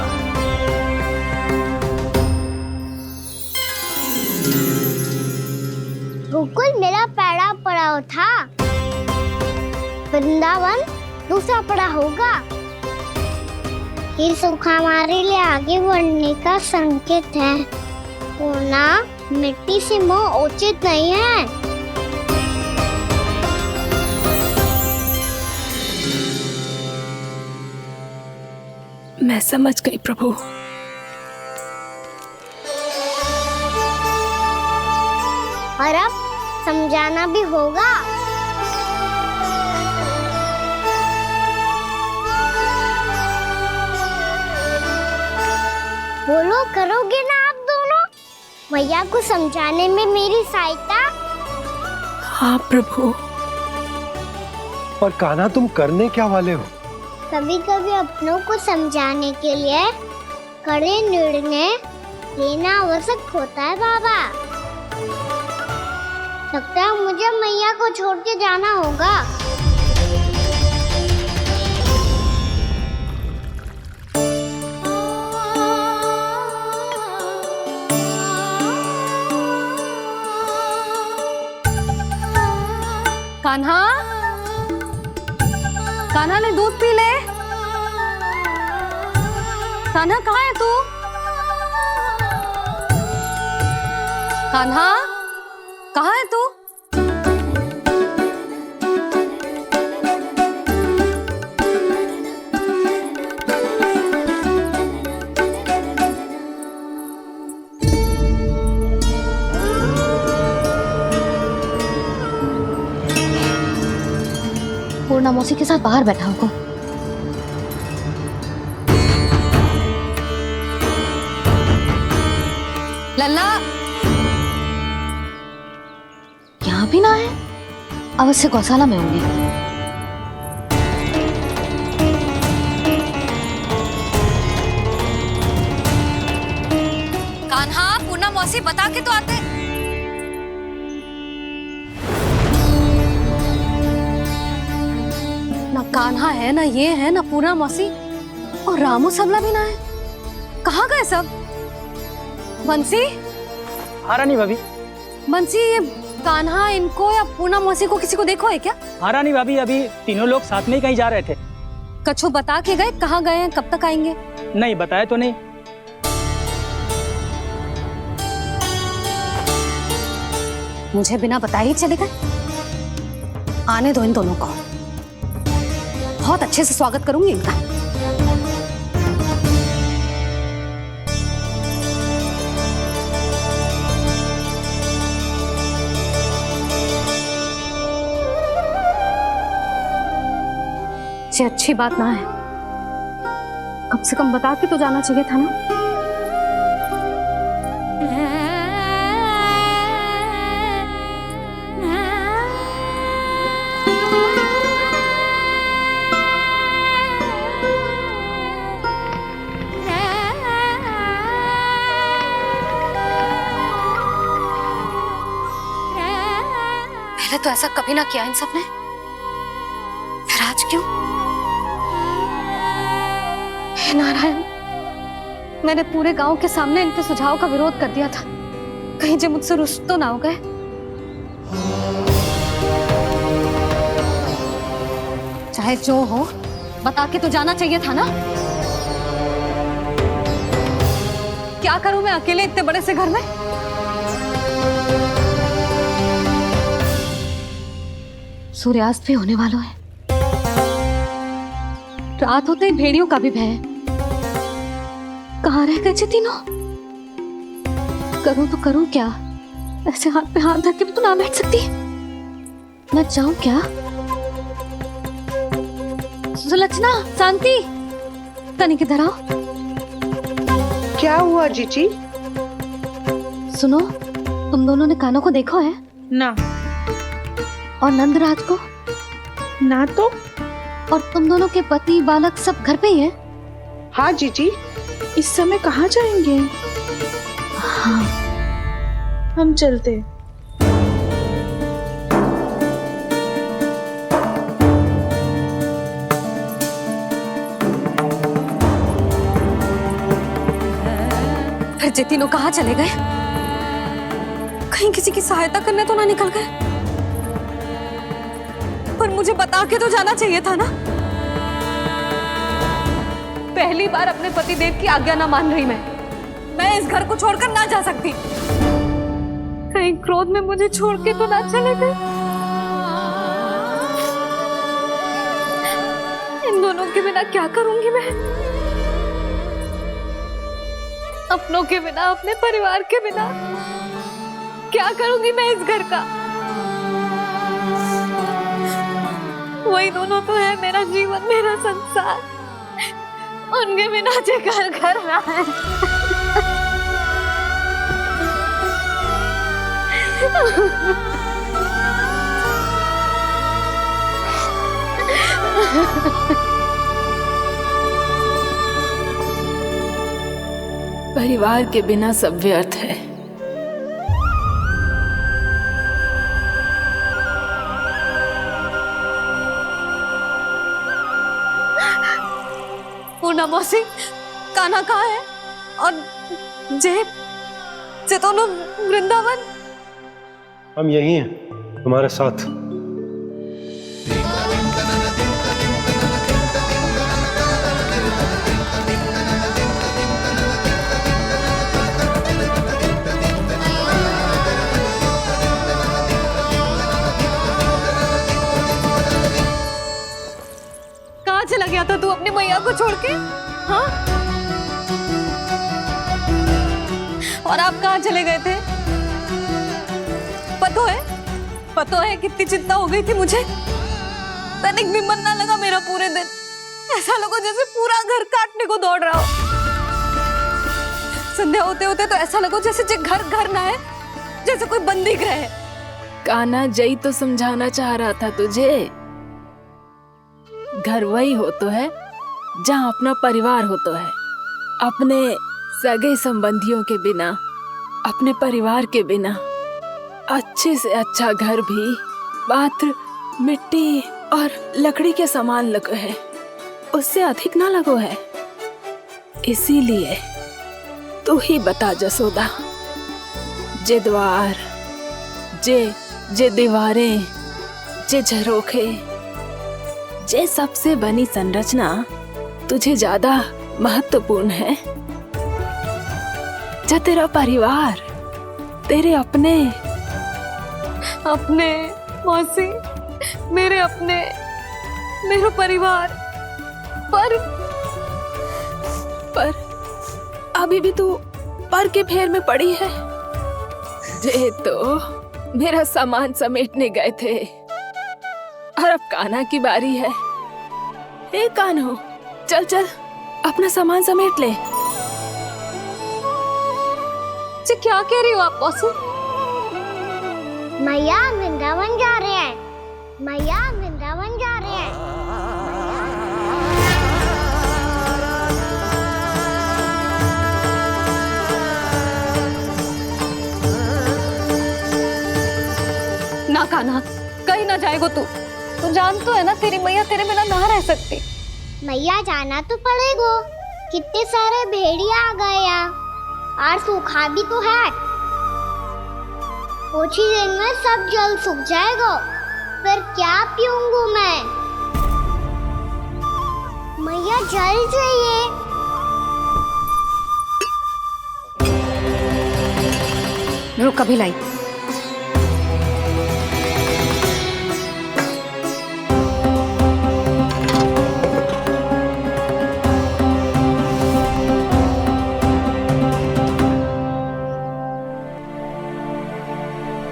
गोकुल मेरा पहला पड़ाव था, वृंदावन दूसरा पड़ा होगा। ये सुख हमारे लिए आगे बढ़ने का संकेत है। पूर्णा, मिट्टी से मोह उचित नहीं है। मैं समझ गई प्रभु। और अब समझाना भी होगा। बोलो, करोगे ना आप दोनों? भैया को समझाने में मेरी सहायता? हाँ प्रभु। पर कान्हा, तुम करने क्या वाले हो? कभी कभी अपनों को समझाने के लिए कड़े निर्णय लेना आवश्यक होता है बाबा। लगता है मुझे मैया को छोड़ के जाना होगा। कान्हा, कान्हा ने दूध पी ले। कान्हा, कहाँ है तू? कान्हा, कहाँ है तू? पूर्णा मौसी के साथ बाहर बैठा होगा। लल्ला, भाभी ना है, अवश्य गौशाला में होंगे। कान्हा, पूनम मौसी बता के तो आते। ना कान्हा है, ना ये है, ना पूनम मौसी, और रामू सबला भी ना है। कहाँ गए सब? बंसी? हाँ रानी भाभी। बंसी, ये कान्हा इनको या पूनम मौसी को किसी को देखो है क्या? हाँ रानी भाभी, अभी तीनों लोग साथ में ही कहीं जा रहे थे। कछु बता के गए कहाँ गए हैं, कब तक आएंगे? नहीं बताया तो नहीं। मुझे बिना बताए ही चले गए? आने दो इन दोनों को, बहुत अच्छे से स्वागत करूंगी इनका। ये अच्छी बात ना है, कम से कम बता के तो जाना चाहिए था ना। पहले तो ऐसा कभी ना किया इन सब ने, फिर आज क्यों? हे नारायण, मैंने पूरे गांव के सामने इनके सुझाव का विरोध कर दिया था, कहीं जो मुझसे रुष्ट तो ना हो गए। चाहे जो हो, बता के तो जाना चाहिए था ना। क्या करूं मैं अकेले इतने बड़े से घर में? सूर्यास्त भी होने वाला है, रात होते ही भेड़ियों का भी भय है। कहाँ रह गए तीनों? करूं तो करूं क्या? ऐसे हाथ पे हाथ धर के भी तो ना बैठ सकती। मैं जाऊं क्या? सुलक्षणा, शांति, तनिक इधर आओ। क्या हुआ जीजी? सुनो, तुम दोनों ने कानों को देखो है? ना। और नंदराज को? ना तो। और तुम दोनों के पति बालक सब घर पे ही हैं? हाँ जीजी, इस समय कहाँ जाएंगे? हाँ, हम चलते। फिर ये तीनों कहाँ चले गए? कहीं किसी की सहायता करने तो ना निकल गए? पर मुझे बता के तो जाना चाहिए था ना। पहली बार अपने पतिदेव की आज्ञा ना मान रही मैं इस घर को छोड़कर ना जा सकती। कहीं क्रोध में मुझे छोड़ के तो ना चले गए। इन दोनों के बिना क्या करूंगी मैं? अपनों के बिना, अपने परिवार के बिना क्या करूंगी मैं इस घर का? वही दोनों तो है मेरा जीवन, मेरा संसार। उनके बिना जे घर घर रहा है। परिवार के बिना सब व्यर्थ है। पूनम मौसी, कान्हा कहाँ है? और जे दोनों वृंदावन? हम यही हैं, तुम्हारे साथ। कहाँ चला गया था तू अपनी मैया को छोड़ के? हाँ? और आप कहाँ चले गए थे? पतो है कितनी चिंता हो गई थी मुझे। तनिक भी मन ना लगा मेरा पूरे दिन। ऐसा लगा जैसे पूरा घर काटने को दौड़ रहा हो। संध्या होते होते तो ऐसा लगा जैसे घर घर ना है, जैसे कोई बंदी गृह है। कान्हा जई तो समझाना चाह रहा था तुझे। घर वही हो तो है जहाँ अपना परिवार हो तो है। अपने सगे संबंधियों के बिना, अपने परिवार के बिना अच्छे से अच्छा घर भी मात्र मिट्टी और लकड़ी के समान लगो है, उससे अधिक ना लगो है। इसीलिए तू ही बता जसोदा, जे द्वार, जे दीवारें, जे झरोखे, जे सबसे बनी संरचना तुझे ज्यादा महत्वपूर्ण है? जा तेरा परिवार, तेरे अपने मौसी, मेरे अपने, मेरा परिवार, पर अभी भी तू पर के फेर में पड़ी है। जे तो मेरा सामान समेटने गए थे और अब कान्हा की बारी है। ए कान्हो, चल चल अपना सामान समेट ले। क्या कह रही हो आप मौसी? मैया वृंदावन जा रहे हैं, मैया वृंदावन जा रहे हैं। ना कान्हा, कहीं ना जाएगो तू जान तो है ना तेरी मैया तेरे बिना ना रह सकती। मैया जाना तो पड़ेगा, कितने सारे भेड़िया आ गए यहाँ और सूखा भी तो है। कुछ ही दिन में सब जल सूख जाएगा, फिर क्या पीऊंगा मैं? मैया जल चाहिए। रुक अभी लाई।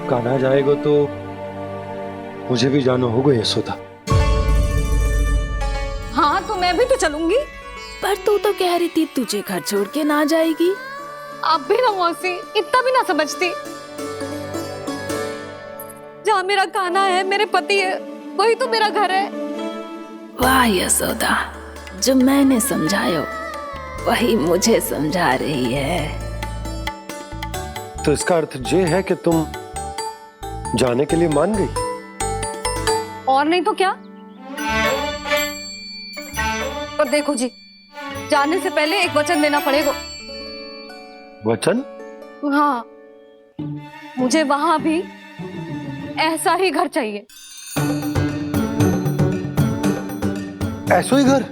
कान्हा जाएगा तो मुझे भी जाना होगा यशोदा। हाँ तो मैं भी तो चलूंगी। पर तू तो कह रही थी तुझे घर छोड़ के ना जाएगी। आप भी ना मौसी, इतना भी ना समझती। जहाँ मेरा कान्हा है, मेरे पति है, वही तो मेरा घर है। वाह यशोदा, जो मैंने समझायो वही मुझे समझा रही है। तो इसका अर्थ ये है कि तुम जाने के लिए मान गई? और नहीं तो क्या। और देखो जी, जाने से पहले एक वचन देना पड़ेगा। वचन? हाँ, मुझे वहां भी ऐसा ही घर चाहिए। ऐसो ही घर?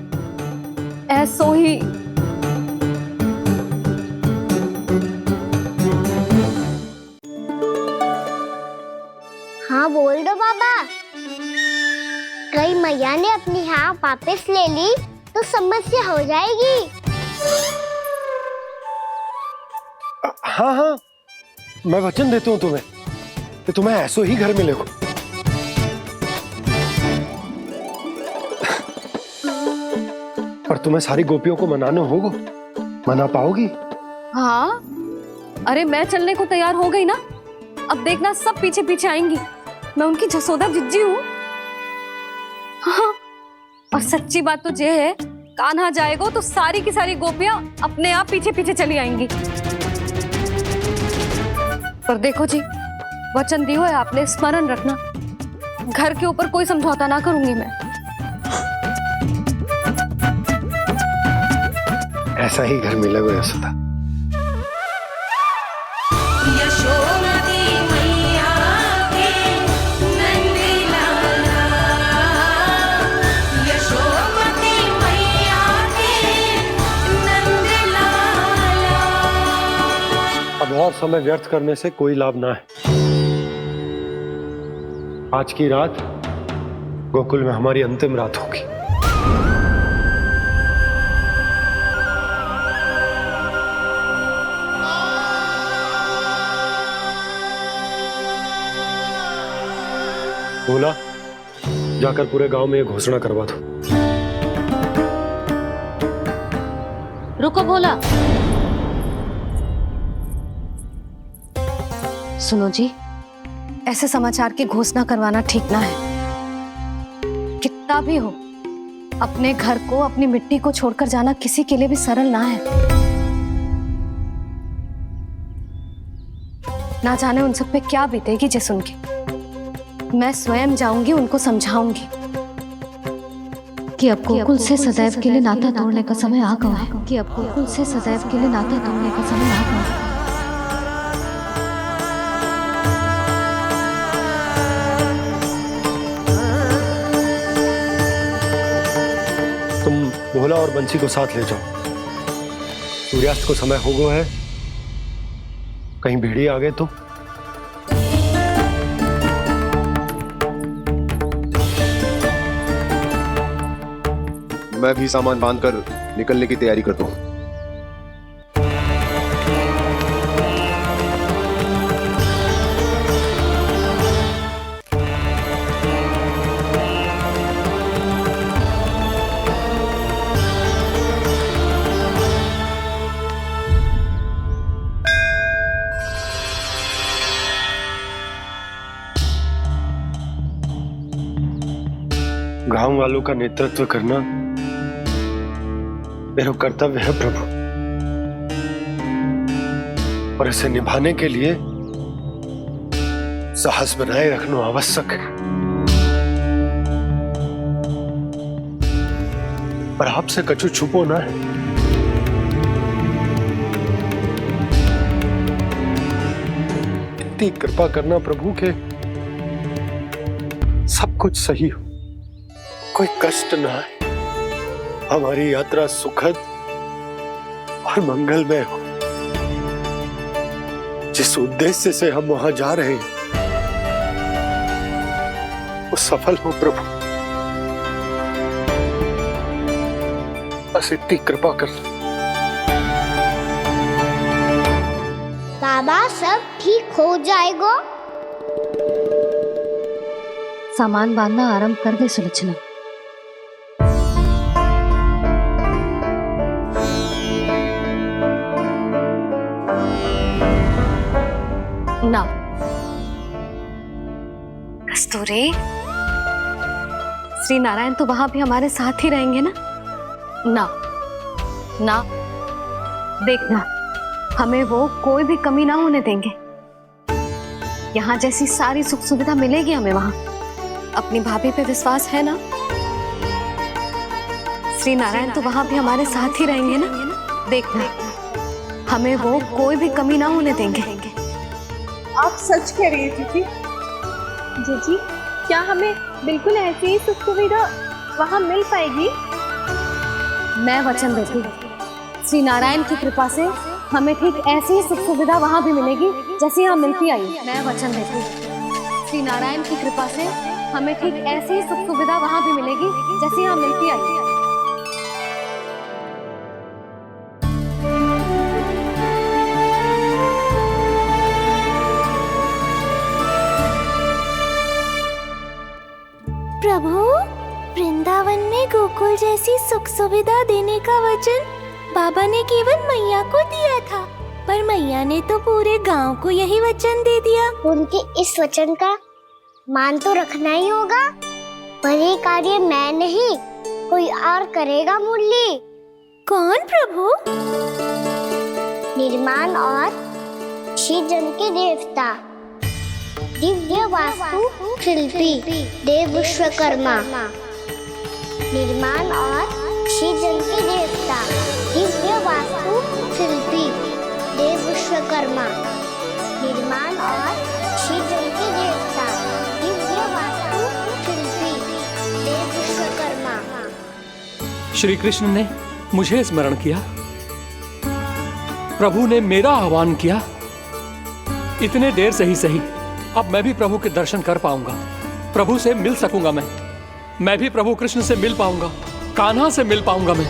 ऐसो ही। हाँ बोल दो बाबा। कहीं मैया ने अपनी हाँ वापस ले ली तो समस्या हो जाएगी। हाँ हाँ, मैं वचन देता हूँ तुम्हें कि तुम्हें ऐसो ही घर मिलेगा। पर तुम्हें सारी गोपियों को मनाना होगा। मना पाओगी? हाँ, अरे मैं चलने को तैयार हो गई ना। अब देखना सब पीछे पीछे आएंगी। मैं उनकी जसोदा जिज्जी हूँ। हाँ, और सच्ची बात तो ये है, कान्हा जाएगा तो सारी की सारी गोपियां अपने आप पीछे पीछे चली आएंगी। पर देखो जी, वचन दियो है आपने, स्मरण रखना। घर के ऊपर कोई समझौता ना करूंगी मैं। ऐसा ही घर मिलेगा यशोदा। अब और समय व्यर्थ करने से कोई लाभ ना है। आज की रात गोकुल में हमारी अंतिम रात होगी। बोला, जाकर पूरे गांव में ये घोषणा करवा दो। रुको भोला। सुनो जी, ऐसे समाचार की घोषणा करवाना ठीक ना है। कितना भी हो, अपने घर को, अपनी मिट्टी को छोड़कर जाना किसी के लिए भी सरल ना है। ना जाने उन सब पे क्या बीतेगी जे सुन के। मैं स्वयं जाऊंगी, उनको समझाऊंगी कि अब गोकुल से सदैव के लिए नाता तोड़ने का समय आ गया है, कि अब गोकुल से सदैव के लिए नाता तोड़ने का समय आ गया है। तुम भोला और बंसी को साथ ले जाओ। सूर्यास्त को समय हो गया है, कहीं भेड़िए आ गए तो। मैं भी सामान बांधकर निकलने की तैयारी करता हूँ। गांव वालों का नेतृत्व करना मेरा कर्तव्य है प्रभु, और इसे निभाने के लिए साहस बनाए रखना आवश्यक है। पर आपसे कछु छुपो ना है। इतनी कृपा करना प्रभु के सब कुछ सही हो, कोई कष्ट ना है, हमारी यात्रा सुखद और मंगलमय हो। जिस उद्देश्य से हम वहां जा रहे हैं वो सफल हो प्रभु, बस इतनी कृपा कर। बाबा सब ठीक हो जाएगा। सामान बांधना आरंभ कर दे सुलोचना। ना कस्तूरी, श्री नारायण तो वहां भी हमारे साथ ही रहेंगे ना? ना ना, देखना हमें वो कोई भी कमी ना होने देंगे। यहाँ जैसी सारी सुख सुविधा मिलेगी हमें वहां। अपनी भाभी पे विश्वास है ना? श्री नारायण तो वहां भी हमारे साथ ही रहेंगे ना? देखना हमें वो कोई भी कमी ना होने देंगे। आप सच कह रही है दीदी। जीजी, क्या हमें बिल्कुल ऐसी ही सुख सुविधा वहाँ मिल पाएगी? मैं वचन देती हूँ, श्री नारायण की कृपा से हमें ठीक ऐसी ही सुख सुविधा वहाँ भी मिलेगी जैसी यहाँ मिलती आई। मैं वचन देती हूँ, श्री नारायण की कृपा से हमें ठीक ऐसी ही सुख सुविधा वहाँ भी मिलेगी जैसी यहाँ मिलती आई। प्रभु, वृंदावन में गोकुल जैसी सुख सुविधा देने का वचन बाबा ने केवल मैया को दिया था, पर मैया ने तो पूरे गांव को यही वचन दे दिया। उनके इस वचन का मान तो रखना ही होगा, पर ये कार्य मैं नहीं कोई और करेगा। मुरली कौन प्रभु? निर्माण और सृजन के देवता, दिव्य वास्तु शिल्पी देव विश्वकर्मा। निर्माण और सृजन के देवता, दिव्य वास्तु शिल्पी देव विश्वकर्मा। निर्माण और सृजन के देवता, दिव्य वास्तु शिल्पी देव विश्वकर्मा। श्री कृष्ण ने मुझे स्मरण किया, प्रभु ने मेरा आह्वान किया। इतने देर से ही सही, अब मैं भी प्रभु के दर्शन कर पाऊंगा, प्रभु से मिल सकूंगा। मैं भी प्रभु कृष्ण से मिल पाऊंगा, कान्हा से मिल पाऊंगा मैं।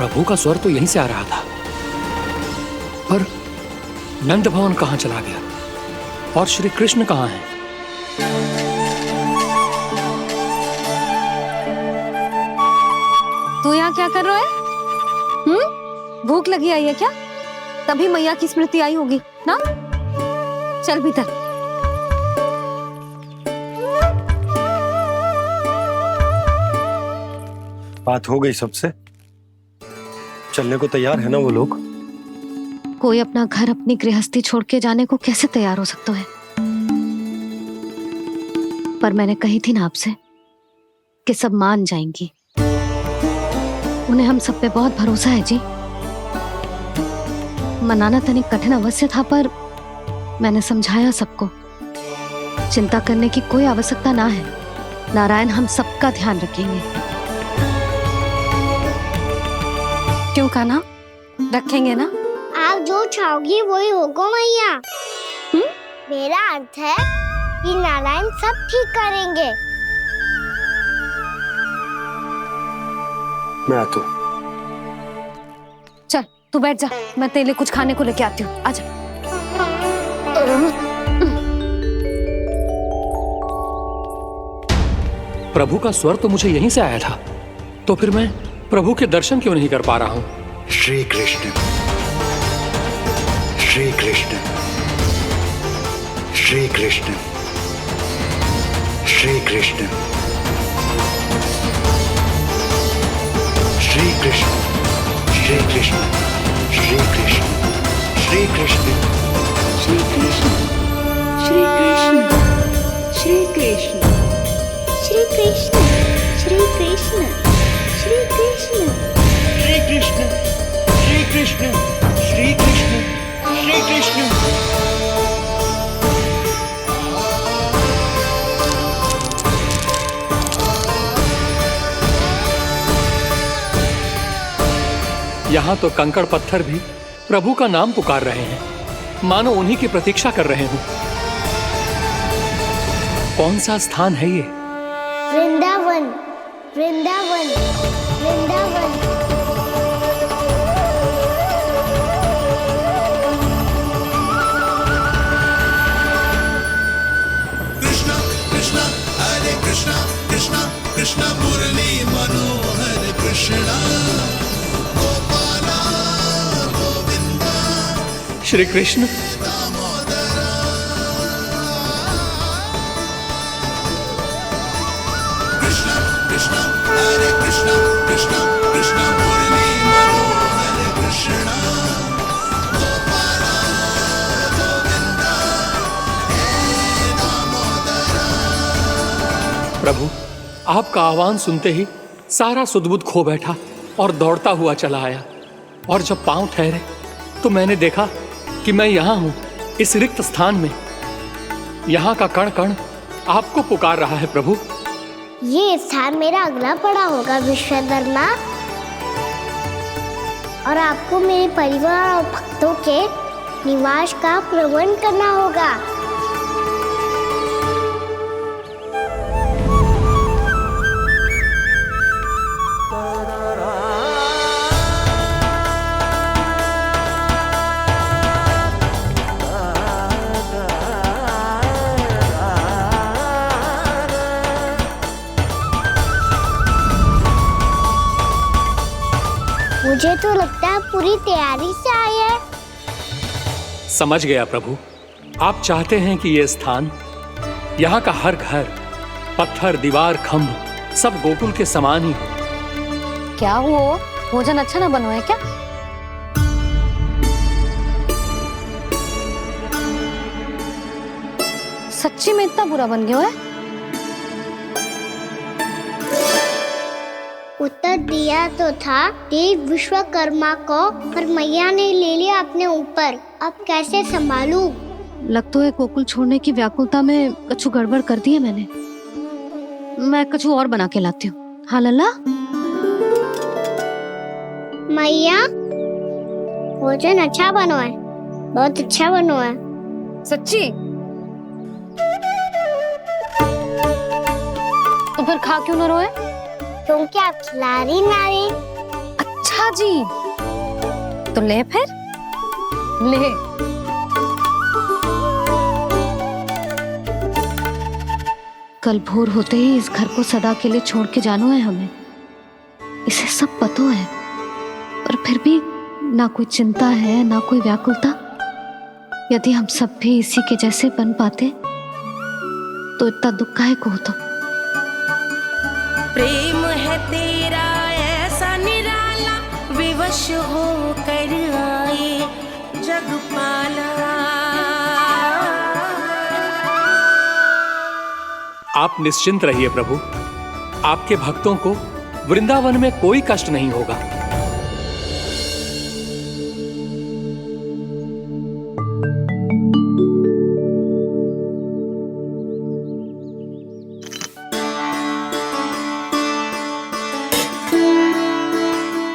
प्रभु का स्वर तो यहीं से आ रहा था, पर नंद भवन कहाँ चला गया और श्री कृष्ण कहाँ हैं? तू यहाँ क्या कर रहा है? भूख लगी आई है क्या? तभी मैया की स्मृति आई होगी ना? चल भीतर। बात हो गई सबसे? चलने को तैयार है ना वो लोग? कोई अपना घर अपनी गृहस्थी छोड़ के जाने को कैसे तैयार हो सकता है? पर मैंने कही थी ना आपसे कि सब मान जाएंगी। उन्हें हम सब पे बहुत भरोसा है जी। मनाना तनिक कठिन अवश्य था, पर मैंने समझाया सबको। चिंता करने की कोई आवश्यकता ना है। नारायण हम सबका ध्यान रखेंगे। क्यों कान्हा, रखेंगे ना? आप जो चाहोगी वही होगा मैया। मेरा अर्थ है कि नारायण सब ठीक करेंगे। मैं आता हूँ। चल तू बैठ जा, मैं तेरे लिए कुछ खाने को लेके आती हूँ। आजा। प्रभु का स्वर तो मुझे यहीं से आया था, तो फिर मैं प्रभु के दर्शन क्यों नहीं कर पा रहा हूँ? श्री कृष्ण, श्री कृष्ण, श्री कृष्ण, श्री कृष्ण, श्री कृष्ण, श्री कृष्ण, श्री कृष्ण, श्री कृष्ण, श्री कृष्ण, श्री कृष्ण, श्री कृष्ण, श्री कृष्ण, श्री कृष्ण, श्री कृष्ण, श्री कृष्ण, श्री कृष्ण, श्री कृष्ण, श्री कृष्ण। यहाँ तो कंकड़ पत्थर भी प्रभु का नाम पुकार रहे हैं, मानो उन्हीं की प्रतीक्षा कर रहे हो। कौन सा स्थान है ये? वृंदावन, वृंदावन, वृंदावन। कृष्णा कृष्णा हरे कृष्णा, कृष्णा कृष्णा मुरली मनोहर कृष्णा, गोपाला गोविंदा श्री कृष्ण। कृष्णा कृष्णा हरे कृष्णा, कृष्णा कृष्णा मुरली मनोहर कृष्णा, गोपाला गोविंदा हे दामोदरा। प्रभु आपका आह्वान सुनते ही सारा सुध-बुध खो बैठा और दौड़ता हुआ चला आया, और जब पांव ठहरे तो मैंने देखा कि मैं यहाँ हूँ, इस रिक्त स्थान में। यहाँ का कण कण आपको पुकार रहा है प्रभु। ये स्थान मेरा अगला पड़ा होगा विश्वकर्मा, और आपको मेरे परिवार और भक्तों के निवास का प्रबंध करना होगा। मुझे तो लगता है पूरी तैयारी से आए हैं। समझ गया प्रभु, आप चाहते हैं कि ये स्थान, यहाँ का हर घर, पत्थर, दीवार, खम्भ सब गोकुल के समान ही हो। क्या हुआ? भोजन अच्छा ना बनो है क्या? सच्ची में इतना बुरा बन गया है? उत्तर दिया तो था देव विश्वकर्मा को, पर मैया ने ले लिया अपने ऊपर। अब कैसे संभालूं? लग तो है गोकुल छोड़ने की व्याकुलता में कछु गड़बड़ कर दी है मैंने। मैं कछु और बना के लाती हूँ। हाँ लल्ला? मैया, भोजन अच्छा बनो है, बहुत अच्छा बनो है। सच्ची? तो फिर खा क्यों न रोए? क्योंकि आप खिला रही ना रही। अच्छा अच्छा जी, तो ले फिर ले। कल भोर होते ही इस घर को सदा के लिए छोड़ के जाना है हमें, इसे सब पता है, पर फिर भी ना कोई चिंता है ना कोई व्याकुलता। यदि हम सब भी इसी के जैसे बन पाते तो इतना दुख काहे को होता। प्रेम है तेरा ऐसा निराला, विवश हो कर आए जगपाला। आप निश्चिंत रहिए प्रभु, आपके भक्तों को वृंदावन में कोई कष्ट नहीं होगा।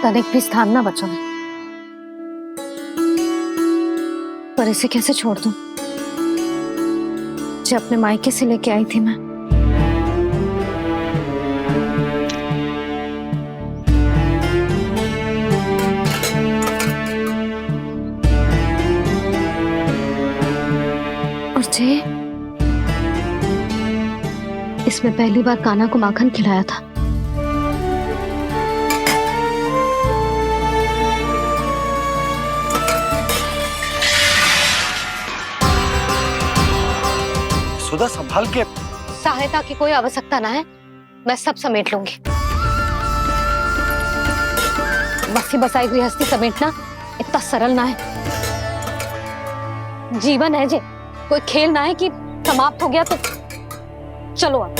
तनिक भी स्थान ना बचो, पर इसे कैसे छोड़ दूं जो अपने मायके से लेके आई थी मैं। और जे इसमें पहली बार कान्हा को माखन खिलाया था। सुधा संभाल के। सहायता की कोई आवश्यकता ना है, मैं सब समेट लूंगी। बसी बसाई गृहस्थी समेटना इतना सरल ना है। जीवन है जे, कोई खेल ना है कि समाप्त हो गया तो चलो अब।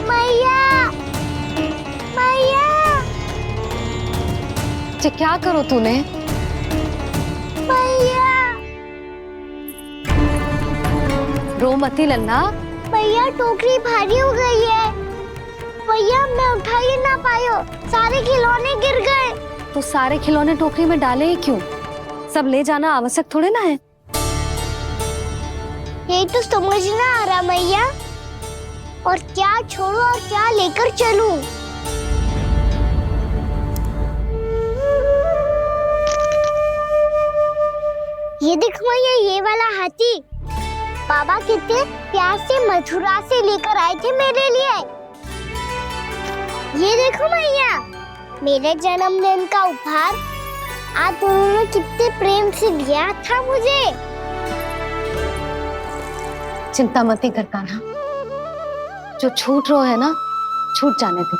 मैया, मैया। जे क्या करो तूने? मैया, रो मती लल्ला। भैया टोकरी भारी हो गई है। भैया मैं उठा ही ना पायो, सारे खिलौने गिर गए। तो सारे खिलौने टोकरी में डाले ही क्यों? सब ले जाना आवश्यक थोड़े ना है। यही तो समझ ना आ रहा मैया, और क्या छोड़ो और क्या लेकर चलूं? ये देखो मैया, ये वाला हाथी बाबा कितने प्यार से मथुरा से लेकर आए थे मेरे लिए। ये देखो मैया, मेरे जन्मदिन का उपहार आज उन्होंने कितने प्रेम से दिया था मुझे। चिंता मती कर कान्हा, जो छूट रो है ना छूट जाने दे।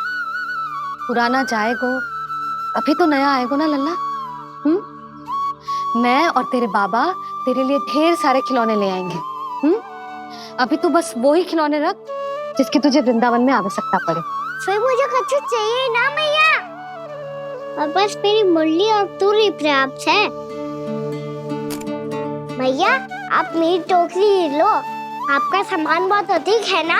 पुराना जाएगो, अभी तो नया आएगो ना लल्ला। मैं और तेरे बाबा तेरे लिए ढेर सारे खिलौने ले आएंगे। अभी तू बस वो ही खिलौने रख जिसकी तुझे वृंदावन में आवश्यकता पड़े। फिर मुझे कुछ चाहिए ना मैया, और बस मेरी मुरली और तुरी पर्याप्त है। भैया आप मेरी टोकरी लो, आपका सामान बहुत अधिक है ना।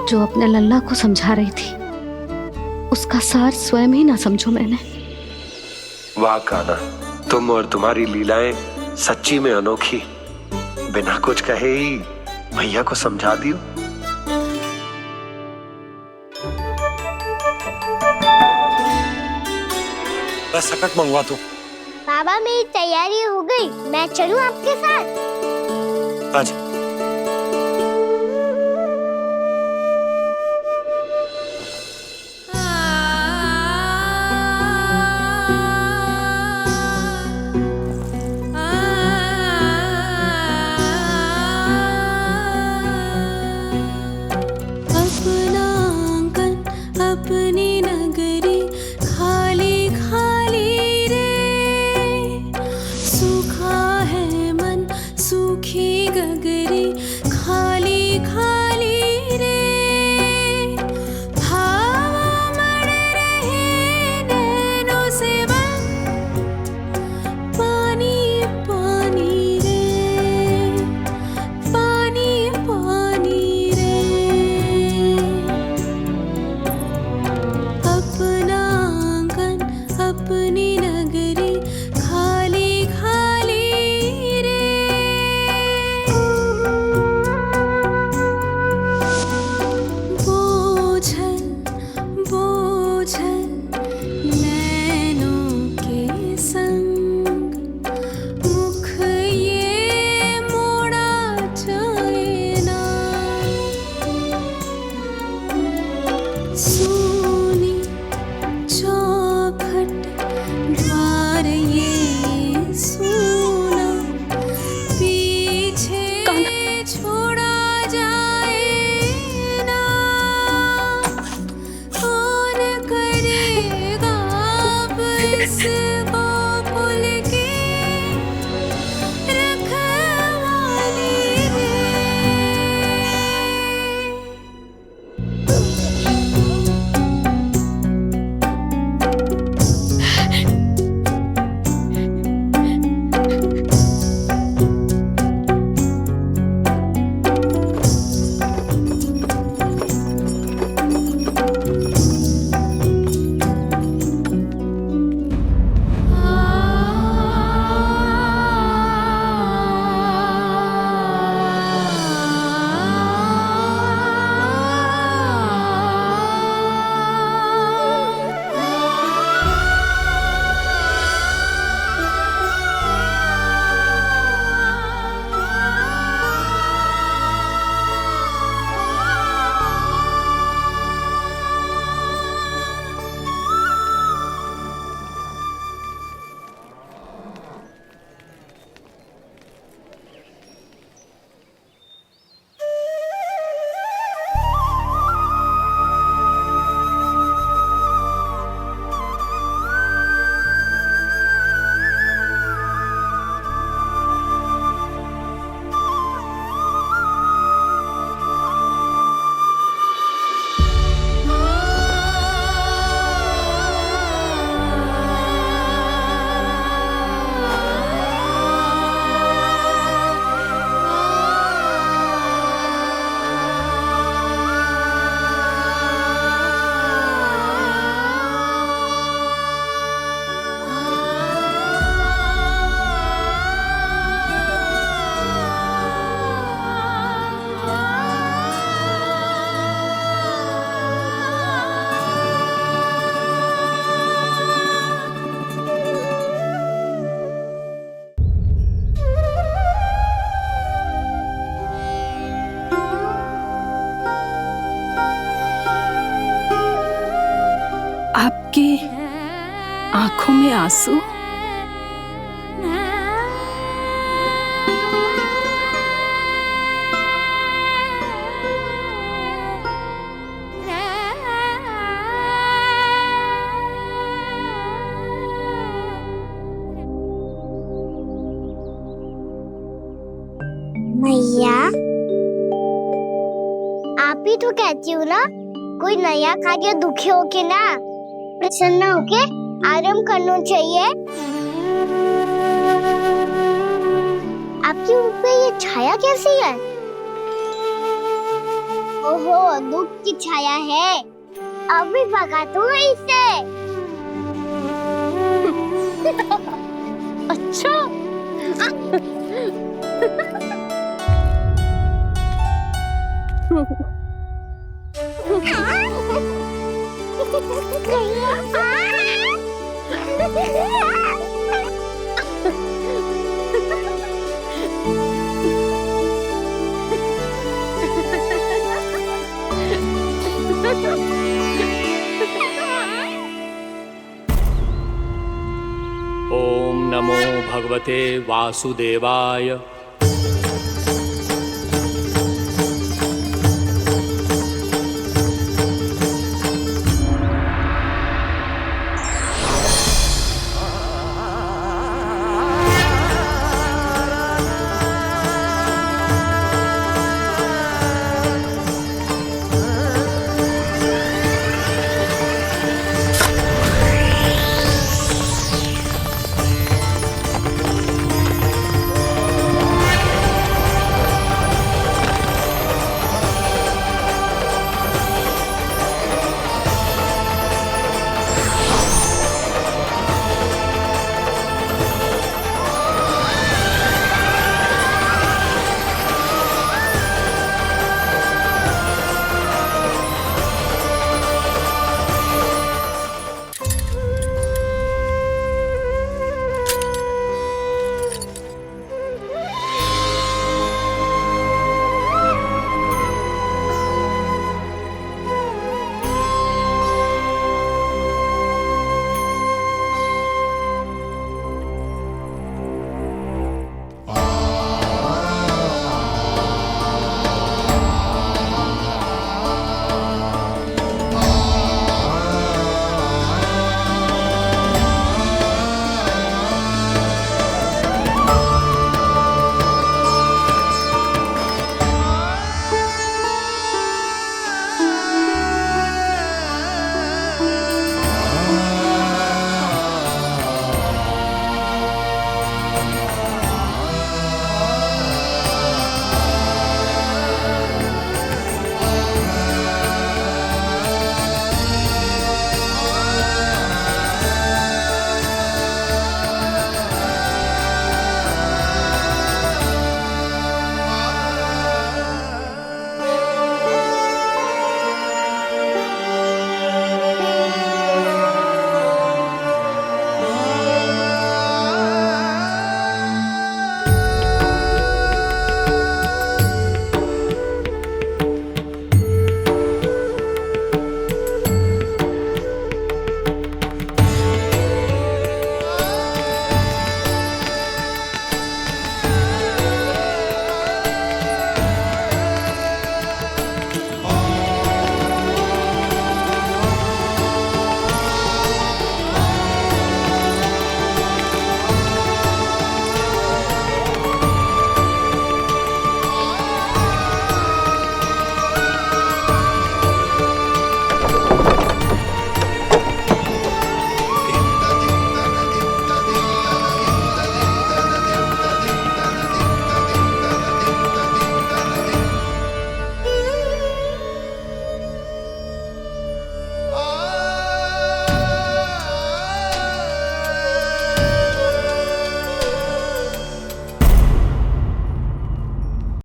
जो अपने लल्ला को समझा रही थी उसका सार स्वयं ही ना समझो मैंने। वाह कान्हा, तुम और तुम्हारी लीलाएं सच्ची में अनोखी। बिना कुछ कहे ही मैया को समझा दियो। बस सकट मंगवा दो। बाबा मेरी तैयारी हो गई, मैं चलूं आपके साथ? आजा। अपना आंगन अपनी नगरी खाली खाली रे, सूखा है मन सूखी गगरी खाली खाली रे, भाव मर रहे नैनों से बन पानी पानी रे, पानी पानी रे। अपना आंगन अपनी नगरी खाली खाली वासु। मैया, आप ही तो कहती हो ना, कोई नया कार्य दुखी होके ना प्रसन्न होके आराम करना चाहिए। आपकी मुख पे ये छाया कैसी है? ओहो, दुख की छाया है। अभी भगा दूं इसे। अच्छा। ओम नमो भगवते वासुदेवाय।